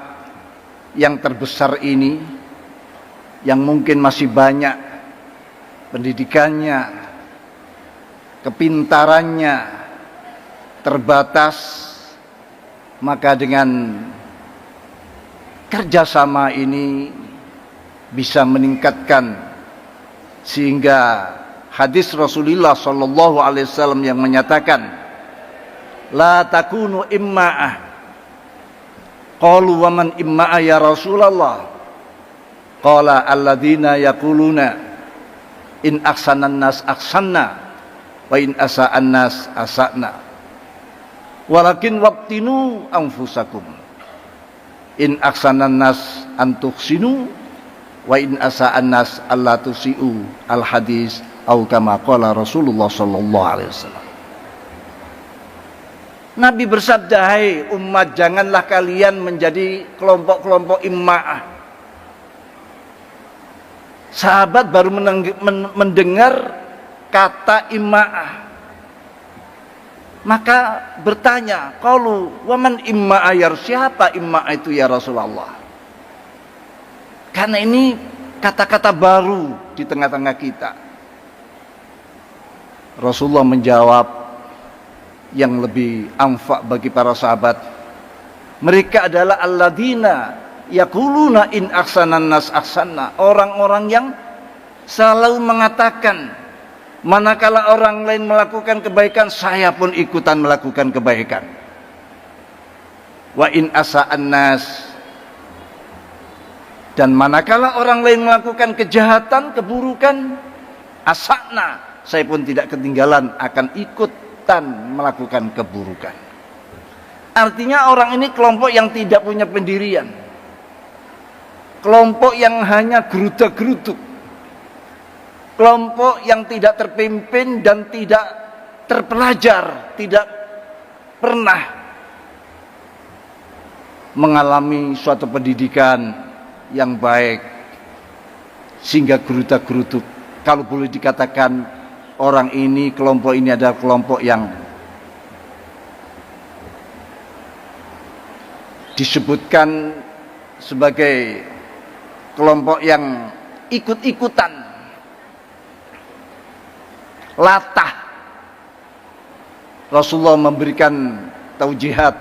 yang terbesar ini, yang mungkin masih banyak pendidikannya, kepintarannya terbatas, maka dengan kerjasama ini bisa meningkatkan, sehingga hadis Rasulullah Shallallahu Alaihi Wasallam yang menyatakan, la takunu imma'ah. Qalu wa man imma'ah ya Rasulullah? Qala alladzina yaquluna in aksanan nas aksanna wa in asa'an nas asa'na walakin waqtinu anfusakum in aksanan nas antuhsinu wa in asa'an nas alla tusi'u al hadis au kama qala Rasulullah sallallahu alaihi wasallam. Nabi bersabda, hai umat, janganlah kalian menjadi kelompok-kelompok imma'ah. Sahabat baru mendengar kata imma'ah, maka bertanya, qalu waman imma'ah ya, siapa imma'ah itu ya Rasulullah? Karena ini kata-kata baru di tengah-tengah kita. Rasulullah menjawab yang lebih amfak bagi para sahabat, mereka adalah alladzina yaquluna in aksanan nas aksanna, orang-orang yang selalu mengatakan manakala orang lain melakukan kebaikan, saya pun ikutan melakukan kebaikan. Wa in asa'an nas, dan manakala orang lain melakukan kejahatan, keburukan, asa'na, saya pun tidak ketinggalan, akan ikutan melakukan keburukan. Artinya orang ini kelompok yang tidak punya pendirian, kelompok yang hanya geruda-geruduk, kelompok yang tidak terpimpin dan tidak terpelajar, tidak pernah mengalami suatu pendidikan yang baik, sehingga gerutu-gerutu, kalau boleh dikatakan orang ini, kelompok ini adalah kelompok yang disebutkan sebagai kelompok yang ikut-ikutan, latah. Rasulullah memberikan taujihat,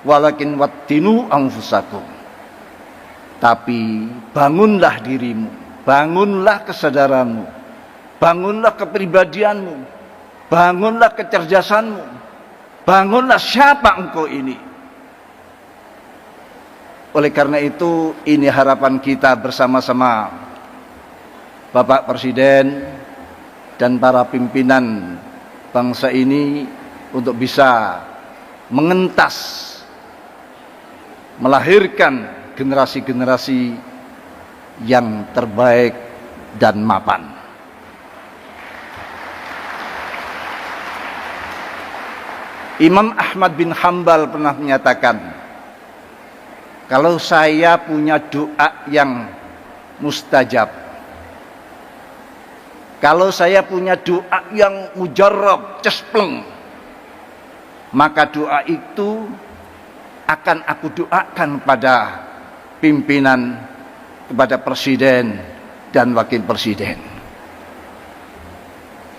walakin wattinu anfusakum, tapi bangunlah dirimu, bangunlah kesadaranmu, bangunlah kepribadianmu, bangunlah kecerdasanmu, bangunlah siapa engkau ini. Oleh karena itu, ini harapan kita bersama-sama Bapak Presiden dan para pimpinan bangsa ini untuk bisa mengentas, melahirkan generasi-generasi yang terbaik dan mapan. Imam Ahmad bin Hambal pernah menyatakan, kalau saya punya doa yang mustajab, kalau saya punya doa yang mujarrab, cespleng, maka doa itu akan aku doakan pada pimpinan, kepada presiden dan wakil presiden.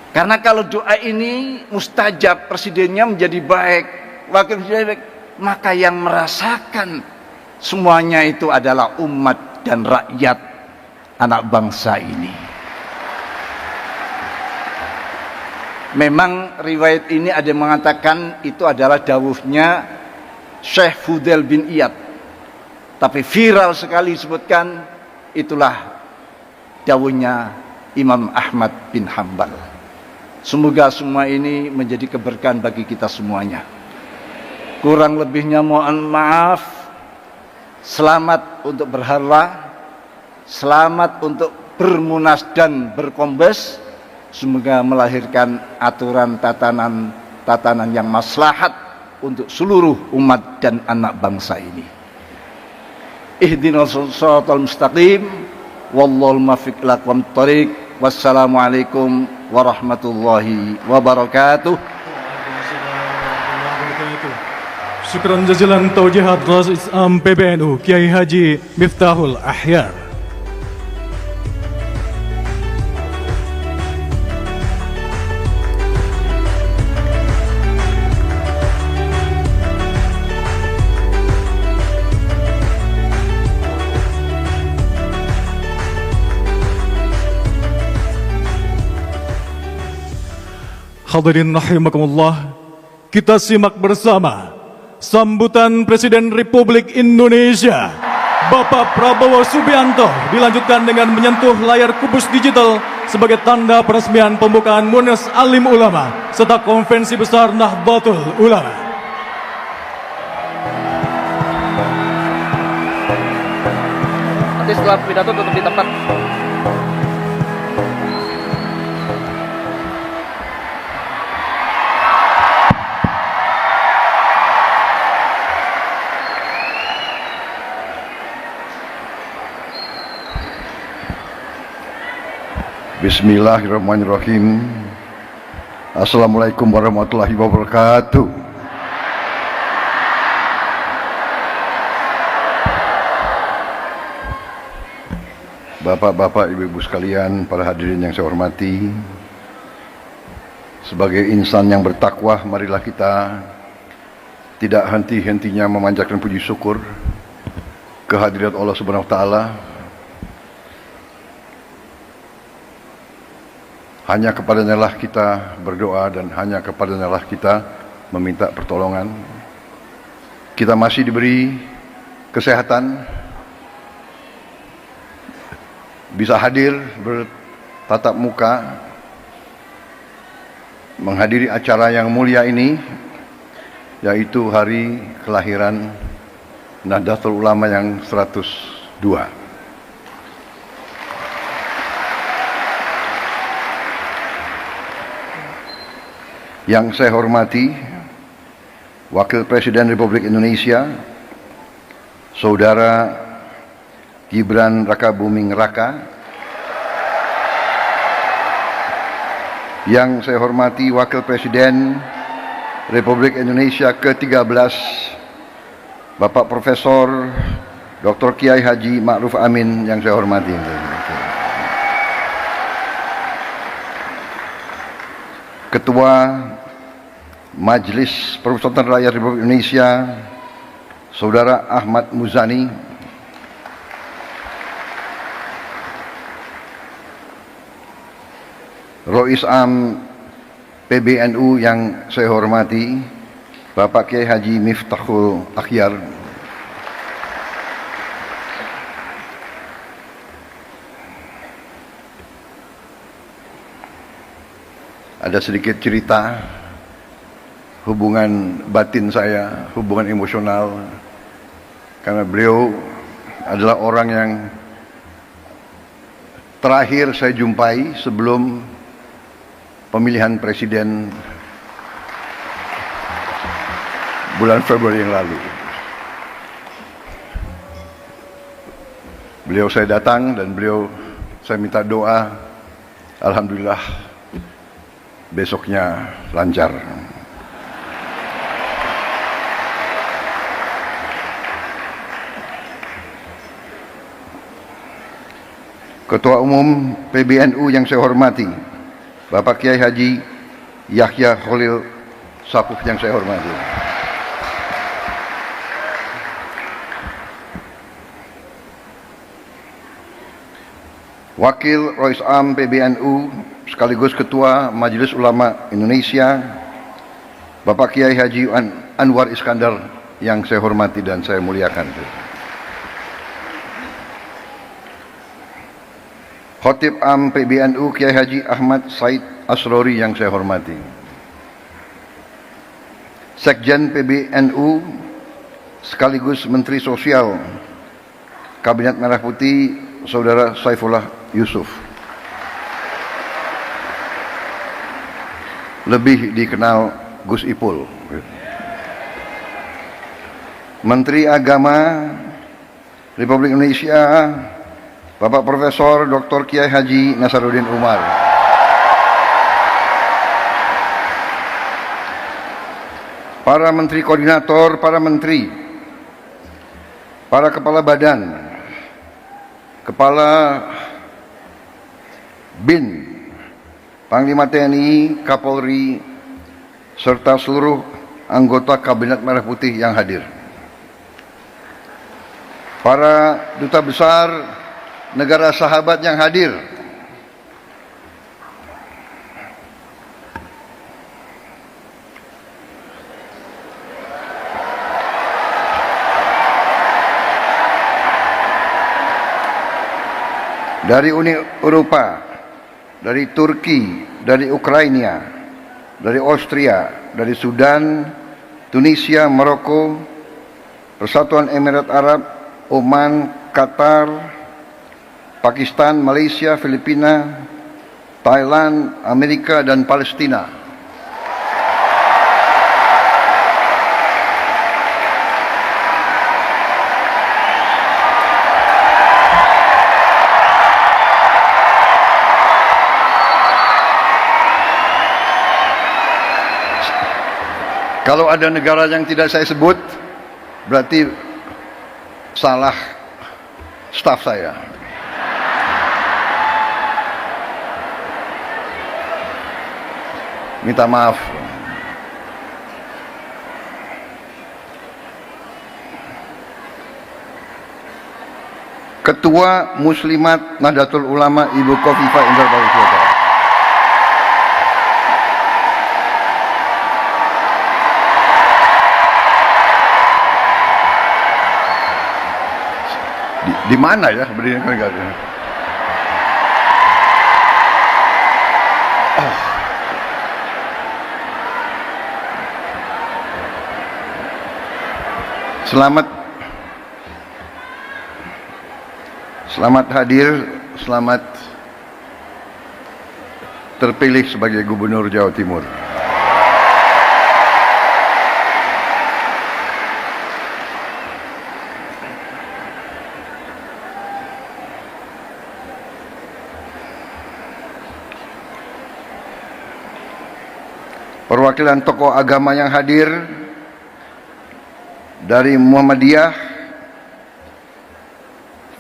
Karena kalau doa ini mustajab, presidennya menjadi baik, wakil presiden baik, maka yang merasakan semuanya itu adalah umat dan rakyat anak bangsa ini. Memang riwayat ini ada yang mengatakan itu adalah dawuhnya Syekh Fudail bin Iyad, tapi viral sekali disebutkan itulah dawuhnya Imam Ahmad bin Hambal. Semoga semua ini menjadi keberkahan bagi kita semuanya. Kurang lebihnya mohon maaf. Selamat untuk berhala, selamat untuk bermunas dan berkombes. Semoga melahirkan aturan tatanan yang maslahat untuk seluruh umat dan anak bangsa ini. Ihdinas shiratal mustaqim, wallahul muwaffiq ila aqwamit thoriq. Wassalamualaikum warahmatullahi wabarakatuh. Syukran jazilan taujihat Rais Am PBNU Kiai Haji Miftahul Ahyar. Hadirin rahimakumullah, kita simak bersama sambutan Presiden Republik Indonesia Bapak Prabowo Subianto dilanjutkan dengan menyentuh layar kubus digital sebagai tanda peresmian pembukaan Munas Alim Ulama serta Konvensi Besar Nahdlatul Ulama. Nanti setelah pidato tutup di tempat. Bismillahirrahmanirrahim. Assalamualaikum warahmatullahi wabarakatuh. Bapak-bapak, ibu-ibu sekalian, para hadirin yang saya hormati, sebagai insan yang bertakwa, marilah kita tidak henti-hentinya memanjatkan puji syukur kehadirat Allah Subhanahu wa taala. Hanya kepadanya lah kita berdoa dan hanya kepadanya lah kita meminta pertolongan. Kita masih diberi kesehatan, bisa hadir bertatap muka menghadiri acara yang mulia ini, yaitu hari kelahiran Nahdlatul Ulama yang 102. Yang saya hormati Wakil Presiden Republik Indonesia, Saudara Gibran Rakabuming Raka, yang saya hormati Wakil Presiden Republik Indonesia ke-13, Bapak Profesor Dr. Kiai Haji Ma'ruf Amin yang saya hormati. Ketua Majelis Permusyawaratan Rakyat Republik Indonesia, Saudara Ahmad Muzani, Rois Am PBNU yang saya hormati, Bapak Kiai Haji Miftahul Akhyar, ada sedikit cerita hubungan batin saya, hubungan emosional, karena beliau adalah orang yang terakhir saya jumpai sebelum pemilihan presiden bulan Februari yang lalu. Beliau saya datang dan saya minta doa, alhamdulillah besoknya lancar. Ketua Umum PBNU yang saya hormati, Bapak Kiai Haji Yahya Khalil Saquf yang saya hormati. Wakil Rois Am PBNU sekaligus Ketua Majelis Ulama Indonesia, Bapak Kiai Haji Anwar Iskandar yang saya hormati dan saya muliakan. Khatib Am PBNU Kiai Haji Ahmad Said Asrori yang saya hormati. Sekjen PBNU sekaligus Menteri Sosial Kabinet Merah Putih, Saudara Saifullah Yusuf, lebih dikenal Gus Ipul. Menteri Agama Republik Indonesia, Bapak Profesor Dr. Kiai Haji Nasaruddin Umar. Para menteri koordinator, para menteri, para kepala badan, kepala BIN, Panglima TNI, Kapolri, serta seluruh anggota Kabinet Merah Putih yang hadir. Para duta besar negara sahabat yang hadir, dari Uni Eropa, dari Turki, dari Ukraina, dari Austria, dari Sudan, Tunisia, Maroko, Persatuan Emirat Arab, Oman, Qatar, Pakistan, Malaysia, Filipina, Thailand, Amerika, dan Palestina. Kalau ada negara yang tidak saya sebut, berarti salah staf saya. Minta maaf. Ketua Muslimat Nahdlatul Ulama Ibu Khofifah Indar Parawansa. Di mana ya berdiri negara? Selamat hadir, selamat terpilih sebagai Gubernur Jawa Timur. perwakilan tokoh agama yang hadir dari Muhammadiyah,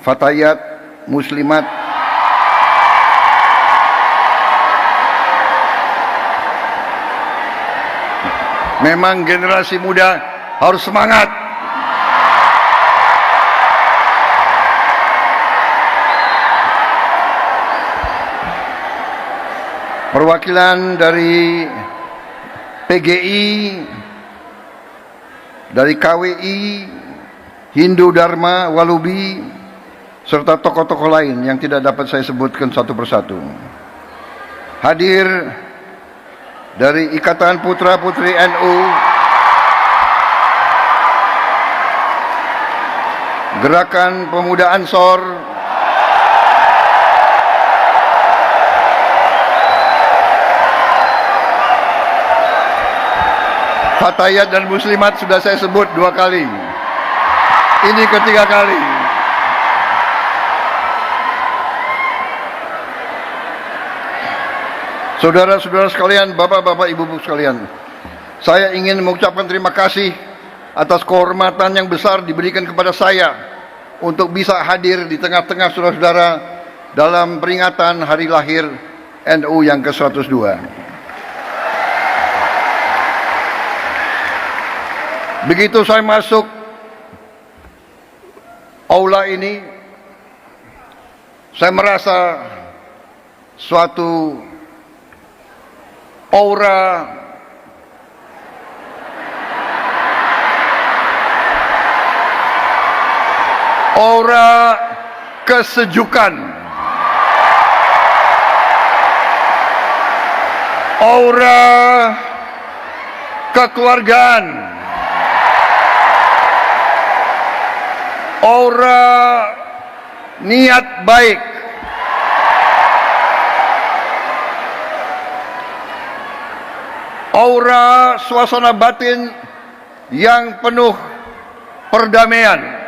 Fatayat, Muslimat, memang generasi muda harus semangat. Perwakilan dari PGI, dari KWI, Hindu Dharma, Walubi, serta tokoh-tokoh lain yang tidak dapat saya sebutkan satu persatu. Hadir dari Ikatan Putra Putri NU, Gerakan Pemuda Ansor, Fatayat dan Muslimat sudah saya sebut 2 kali. Ini ketiga kali. Saudara-saudara sekalian, bapak-bapak, ibu-ibu sekalian, saya ingin mengucapkan terima kasih atas kehormatan yang besar diberikan kepada saya untuk bisa hadir di tengah-tengah saudara-saudara dalam peringatan hari lahir NU yang ke-102. Begitu saya masuk aula ini, saya merasa suatu aura kesejukan, aura kekeluargaan, aura niat baik, aura suasana batin yang penuh perdamaian.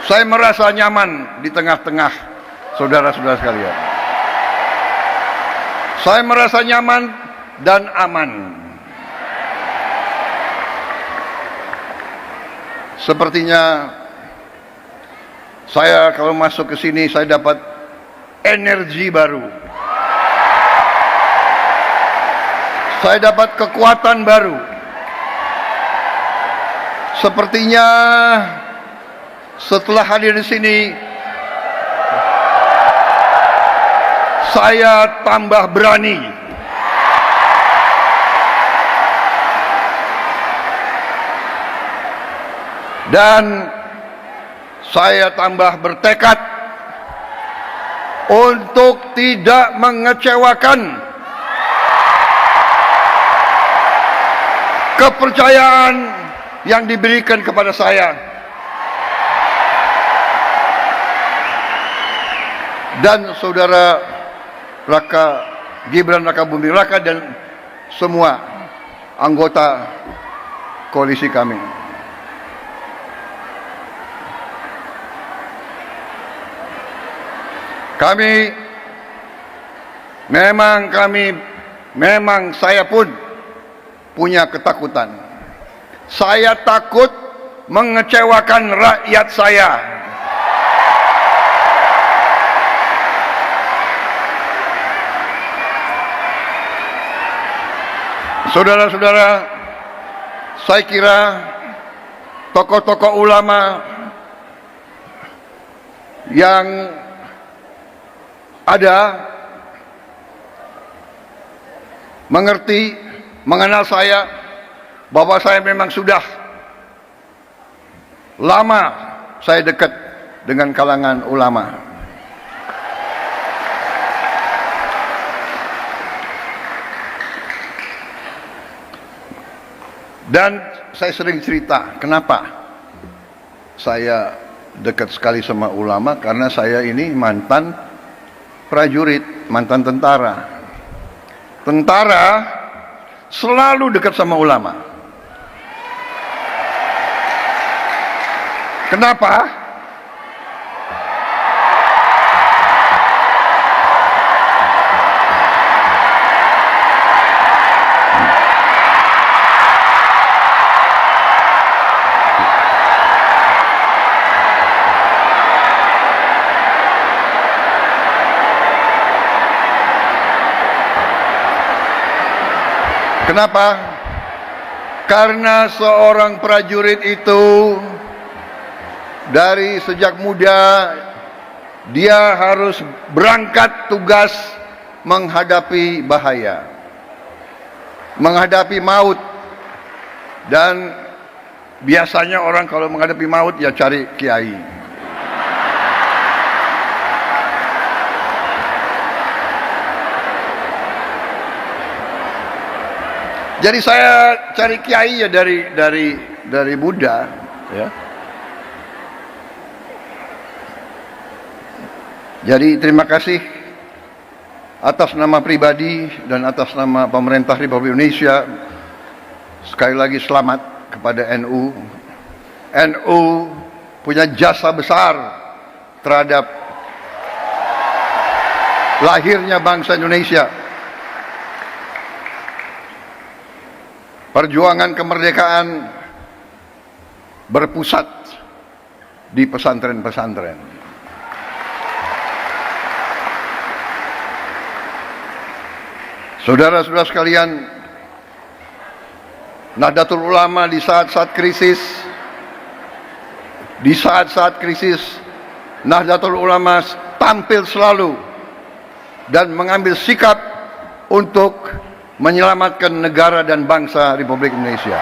Saya merasa nyaman di tengah-tengah saudara-saudara sekalian. Saya merasa nyaman dan aman. Sepertinya saya kalau masuk ke sini saya dapat energi baru. Saya dapat kekuatan baru. Sepertinya setelah hadir di sini saya tambah berani. Dan saya tambah bertekad untuk tidak mengecewakan kepercayaan yang diberikan kepada saya. Dan saudara Gibran Raka Buming Raka dan semua anggota koalisi kami. Memang saya pun punya ketakutan. Saya takut mengecewakan rakyat saya. Saudara-saudara, saya kira tokoh-tokoh ulama yang ada mengerti, mengenal saya, bahwa saya memang sudah lama saya dekat dengan kalangan ulama. Dan saya sering cerita, kenapa saya dekat sekali sama ulama, karena saya ini mantan prajurit, mantan tentara. Tentara selalu dekat sama ulama. Kenapa? Kenapa? Karena seorang prajurit itu dari sejak muda dia harus berangkat tugas menghadapi bahaya, menghadapi maut. Dan biasanya orang kalau menghadapi maut ya cari kiai. Jadi saya cari kiai ya dari muda, ya. Jadi terima kasih atas nama pribadi dan atas nama pemerintah Republik Indonesia. Sekali lagi selamat kepada NU. NU punya jasa besar terhadap lahirnya bangsa Indonesia. Perjuangan kemerdekaan berpusat di pesantren-pesantren. Saudara-saudara sekalian, Nahdlatul Ulama di saat-saat krisis, Nahdlatul Ulama tampil selalu dan mengambil sikap untuk menyelamatkan negara dan bangsa Republik Indonesia.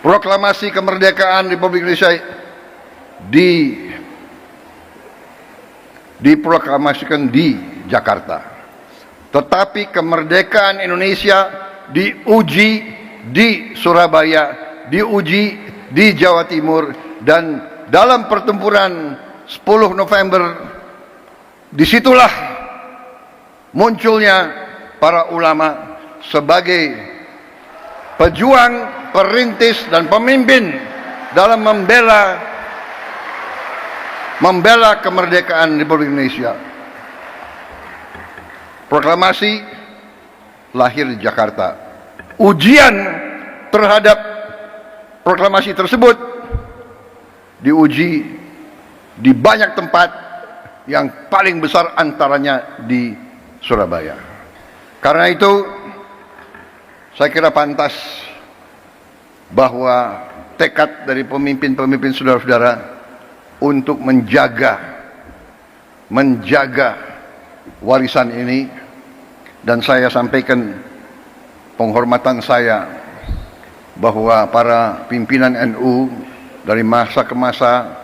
Proklamasi kemerdekaan Republik Indonesia diproklamasikan di Jakarta. Tetapi kemerdekaan Indonesia diuji di Surabaya, diuji di Jawa Timur, dan dalam pertempuran 10 November disitulah munculnya para ulama sebagai pejuang, perintis, dan pemimpin dalam membela kemerdekaan Republik Indonesia. Proklamasi lahir di Jakarta. Ujian terhadap proklamasi tersebut diuji di banyak tempat, yang paling besar antaranya di Surabaya. Karena itu saya kira pantas bahwa tekad dari pemimpin-pemimpin saudara-saudara untuk menjaga warisan ini, dan saya sampaikan penghormatan saya bahwa para pimpinan NU dari masa ke masa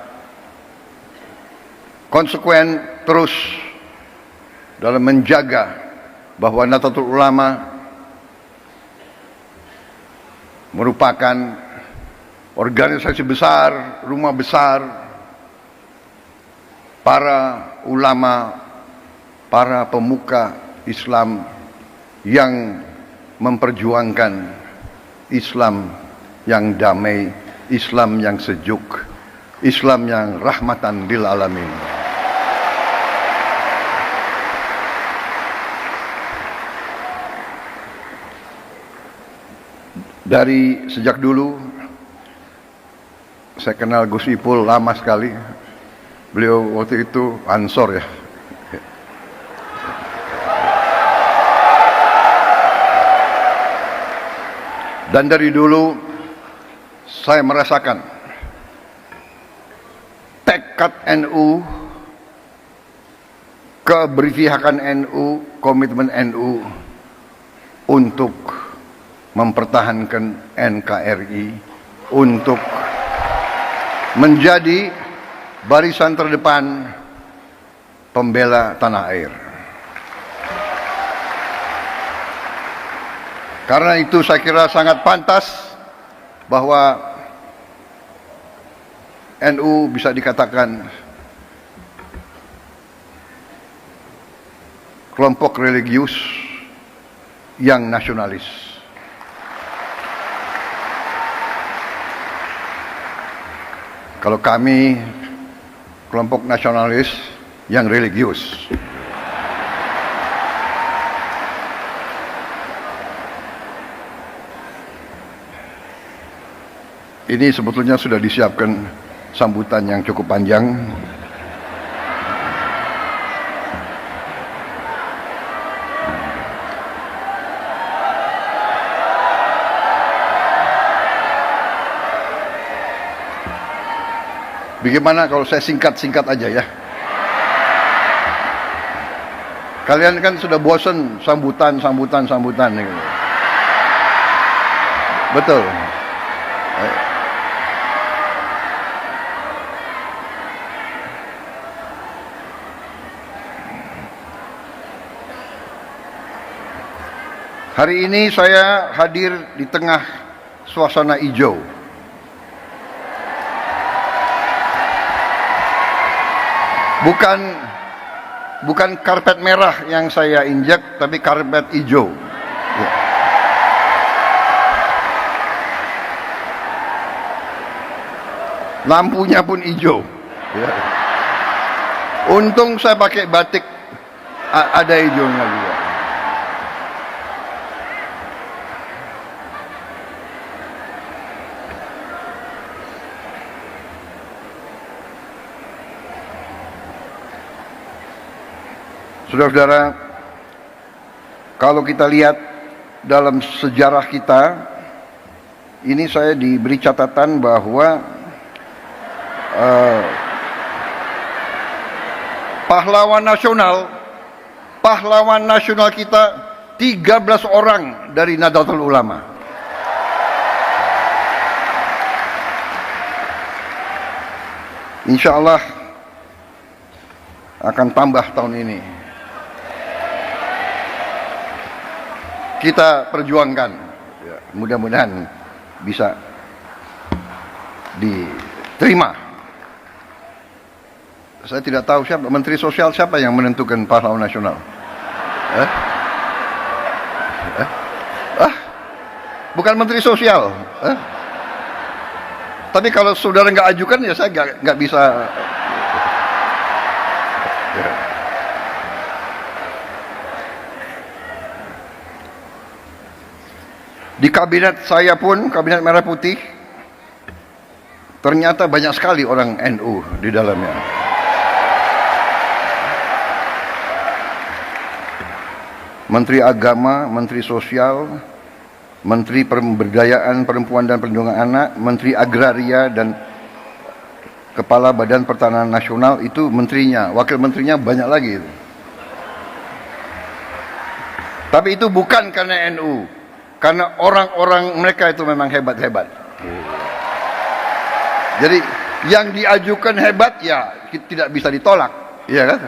konsekuen terus dalam menjaga bahwa Nahdlatul Ulama merupakan organisasi besar, rumah besar para ulama, para pemuka Islam yang memperjuangkan Islam yang damai, Islam yang sejuk, Islam yang rahmatan lil alamin. Dari sejak dulu saya kenal Gus Ipul lama sekali. Beliau waktu itu Ansor ya. Dan dari dulu saya merasakan tekad NU, keberpihakan NU, komitmen NU untuk mempertahankan NKRI, untuk menjadi barisan terdepan pembela tanah air. Karena itu saya kira sangat pantas bahwa NU bisa dikatakan kelompok religius yang nasionalis. Kalau kami kelompok nasionalis yang religius. Ini sebetulnya sudah disiapkan sambutan yang cukup panjang. Bagaimana kalau saya singkat-singkat aja ya? Kalian kan sudah bosan sambutan. Gitu. Betul. Hari ini saya hadir di tengah suasana hijau. Bukan karpet merah yang saya injak, tapi karpet hijau. Ya. Lampunya pun hijau. Ya. Untung saya pakai batik, ada hijaunya juga. Saudara-saudara, kalau kita lihat dalam sejarah kita, ini saya diberi catatan bahwa pahlawan nasional kita 13 orang dari Nahdlatul Ulama. Insya Allah akan tambah tahun ini. Kita perjuangkan, ya, mudah-mudahan bisa diterima. Saya tidak tahu siapa Menteri Sosial, siapa yang menentukan pahlawan nasional. Bukan Menteri Sosial. Tapi kalau saudara nggak ajukan, ya saya nggak bisa. Ya. Di kabinet saya pun, kabinet Merah Putih, ternyata banyak sekali orang NU di dalamnya. Menteri Agama, Menteri Sosial, Menteri Pemberdayaan Perempuan dan Perlindungan Anak, Menteri Agraria, dan Kepala Badan Pertanahan Nasional, itu menterinya, wakil menterinya banyak lagi. Tapi itu bukan karena NU. Karena orang-orang mereka itu memang hebat-hebat. Jadi yang diajukan hebat, ya tidak bisa ditolak. Iya kan?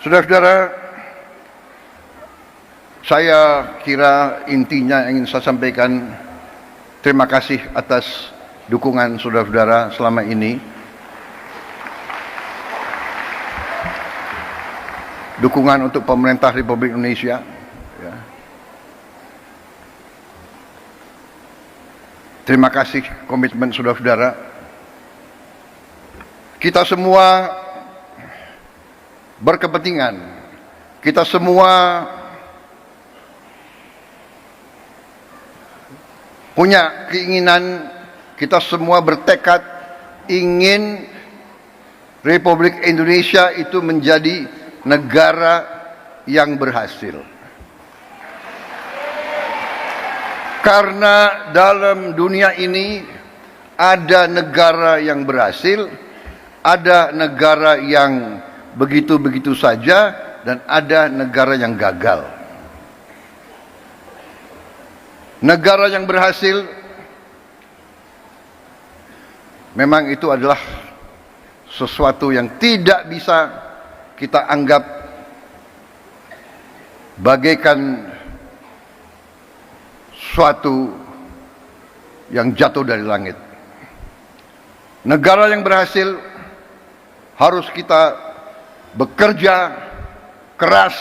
Saudara-saudara, saya kira intinya yang ingin saya sampaikan, terima kasih atas dukungan saudara-saudara selama ini. Dukungan untuk pemerintah Republik Indonesia. Ya. Terima kasih komitmen saudara-saudara. Kita semua berkepentingan. Kita semua punya keinginan, kita semua bertekad ingin Republik Indonesia itu menjadi negara yang berhasil. Karena dalam dunia ini ada negara yang berhasil, ada negara yang begitu-begitu saja, dan ada negara yang gagal. Negara yang berhasil memang itu adalah sesuatu yang tidak bisa kita anggap bagaikan suatu yang jatuh dari langit. Negara yang berhasil harus kita bekerja keras,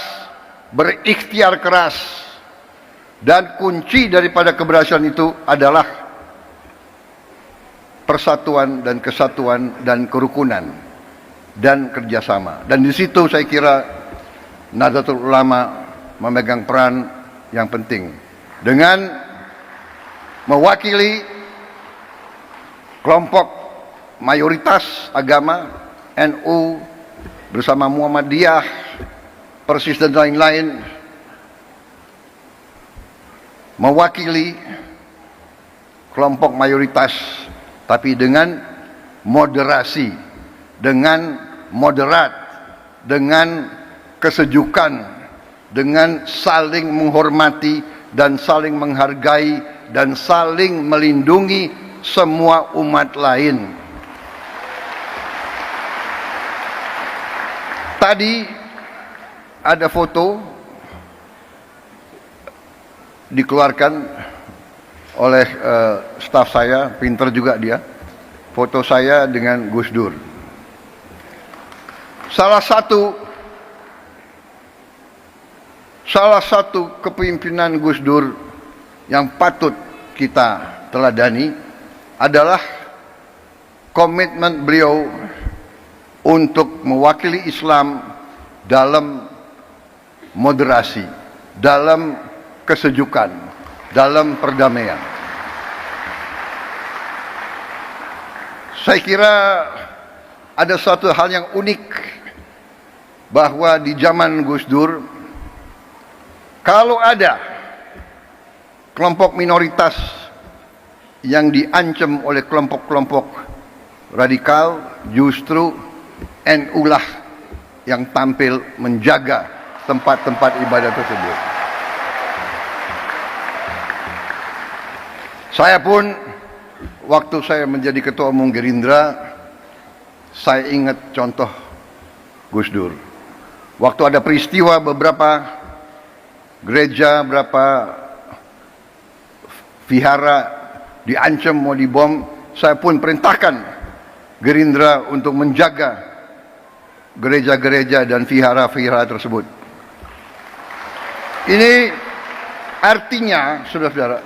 berikhtiar keras, dan kunci daripada keberhasilan itu adalah persatuan dan kesatuan dan kerukunan dan kerjasama. Dan di situ saya kira Nahdlatul Ulama memegang peran yang penting dengan mewakili kelompok mayoritas agama NU bersama Muhammadiyah, Persis dan lain-lain, mewakili kelompok mayoritas, tapi dengan moderasi, dengan moderat, dengan kesejukan, dengan saling menghormati dan saling menghargai dan saling melindungi semua umat lain. Tadi ada foto dikeluarkan oleh staf saya, pinter juga dia. Foto saya dengan Gus Dur. Salah satu kepemimpinan Gus Dur yang patut kita teladani adalah komitmen beliau untuk mewakili Islam dalam moderasi, dalam kesejukan, dalam perdamaian. Saya kira ada satu hal yang unik bahwa di zaman Gus Dur, kalau ada kelompok minoritas yang diancam oleh kelompok-kelompok radikal, justru NU lah yang tampil menjaga tempat-tempat ibadah tersebut. Saya pun, waktu saya menjadi ketua umum Gerindra, saya ingat contoh Gus Dur. Waktu ada peristiwa beberapa gereja, beberapa vihara diancam mau dibom, saya pun perintahkan Gerindra untuk menjaga gereja-gereja dan vihara-vihara tersebut. Ini artinya, saudara-saudara,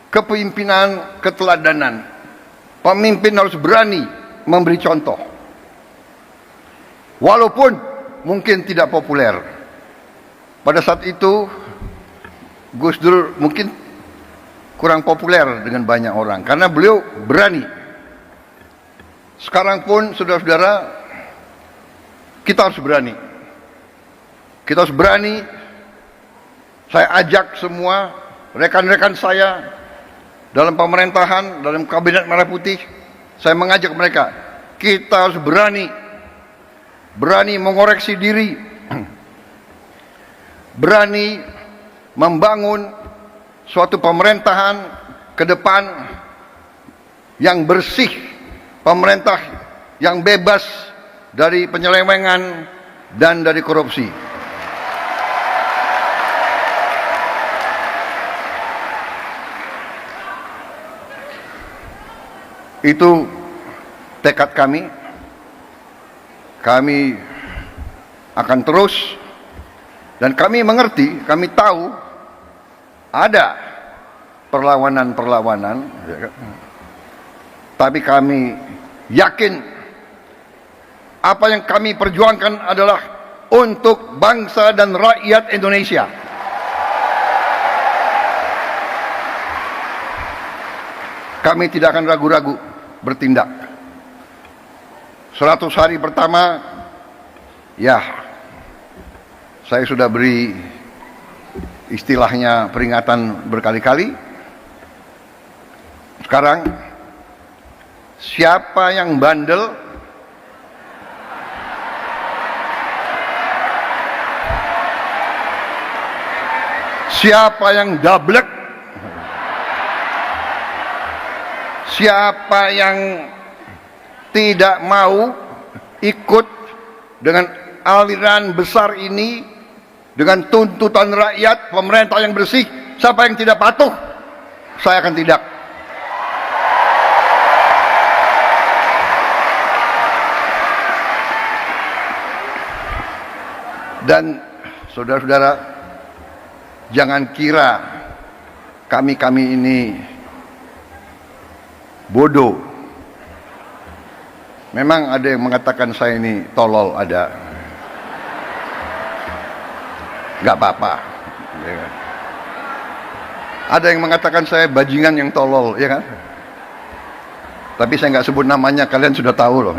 kepemimpinan, keteladanan. Pemimpin harus berani memberi contoh. Walaupun mungkin tidak populer. Pada saat itu, Gus Dur mungkin kurang populer dengan banyak orang. Karena beliau berani. Sekarang pun, saudara-saudara, kita harus berani. Kita harus berani. Saya ajak semua rekan-rekan saya dalam pemerintahan, dalam kabinet Merah Putih, saya mengajak mereka, kita harus berani mengoreksi diri, berani membangun suatu pemerintahan ke depan yang bersih, pemerintah yang bebas dari penyelewengan dan dari korupsi. Itu tekad kami. Kami akan terus, dan kami mengerti, kami tahu ada perlawanan-perlawanan, tapi kami yakin apa yang kami perjuangkan adalah untuk bangsa dan rakyat Indonesia. Kami tidak akan ragu-ragu bertindak. 100 hari pertama, ya, saya sudah beri istilahnya peringatan berkali-kali. Sekarang, siapa yang bandel, siapa yang dablek, siapa yang tidak mau ikut dengan aliran besar ini, dengan tuntutan rakyat, pemerintah yang bersih, siapa yang tidak patuh, saya akan tidak. Dan saudara-saudara, jangan kira kami ini bodoh. Memang ada yang mengatakan saya ini tolol, ada. Gak apa-apa. Ada yang mengatakan saya bajingan yang tolol, ya kan? Tapi saya nggak sebut namanya, kalian sudah tahu loh.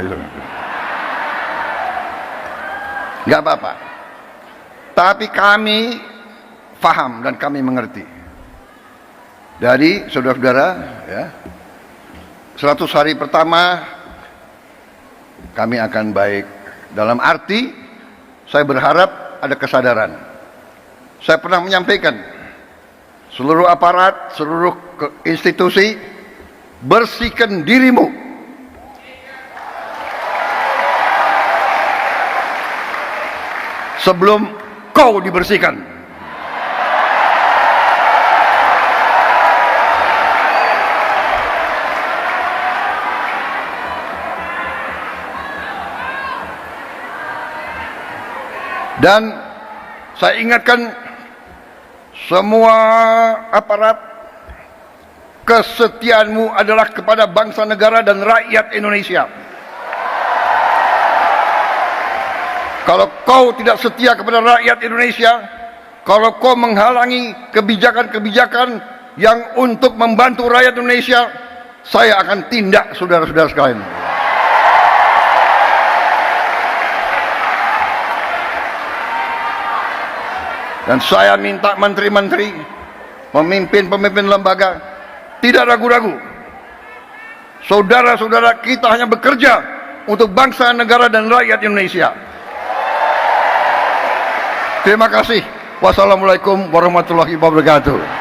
Gak apa-apa. Tapi kami paham dan kami mengerti. Dari saudara-saudara, ya, 100 hari pertama kami akan baik. Dalam arti saya berharap ada kesadaran. Saya pernah menyampaikan seluruh aparat, seluruh institusi, bersihkan dirimu. Sebelum kau dibersihkan. Dan saya ingatkan semua aparat, kesetiaanmu adalah kepada bangsa negara dan rakyat Indonesia. Kalau kau tidak setia kepada rakyat Indonesia, kalau kau menghalangi kebijakan-kebijakan yang untuk membantu rakyat Indonesia, saya akan tindak, saudara-saudara sekalian. Dan saya minta menteri-menteri, pemimpin-pemimpin lembaga, tidak ragu-ragu. Saudara-saudara kita hanya bekerja untuk bangsa, negara, dan rakyat Indonesia. Terima kasih. Wassalamualaikum warahmatullahi wabarakatuh.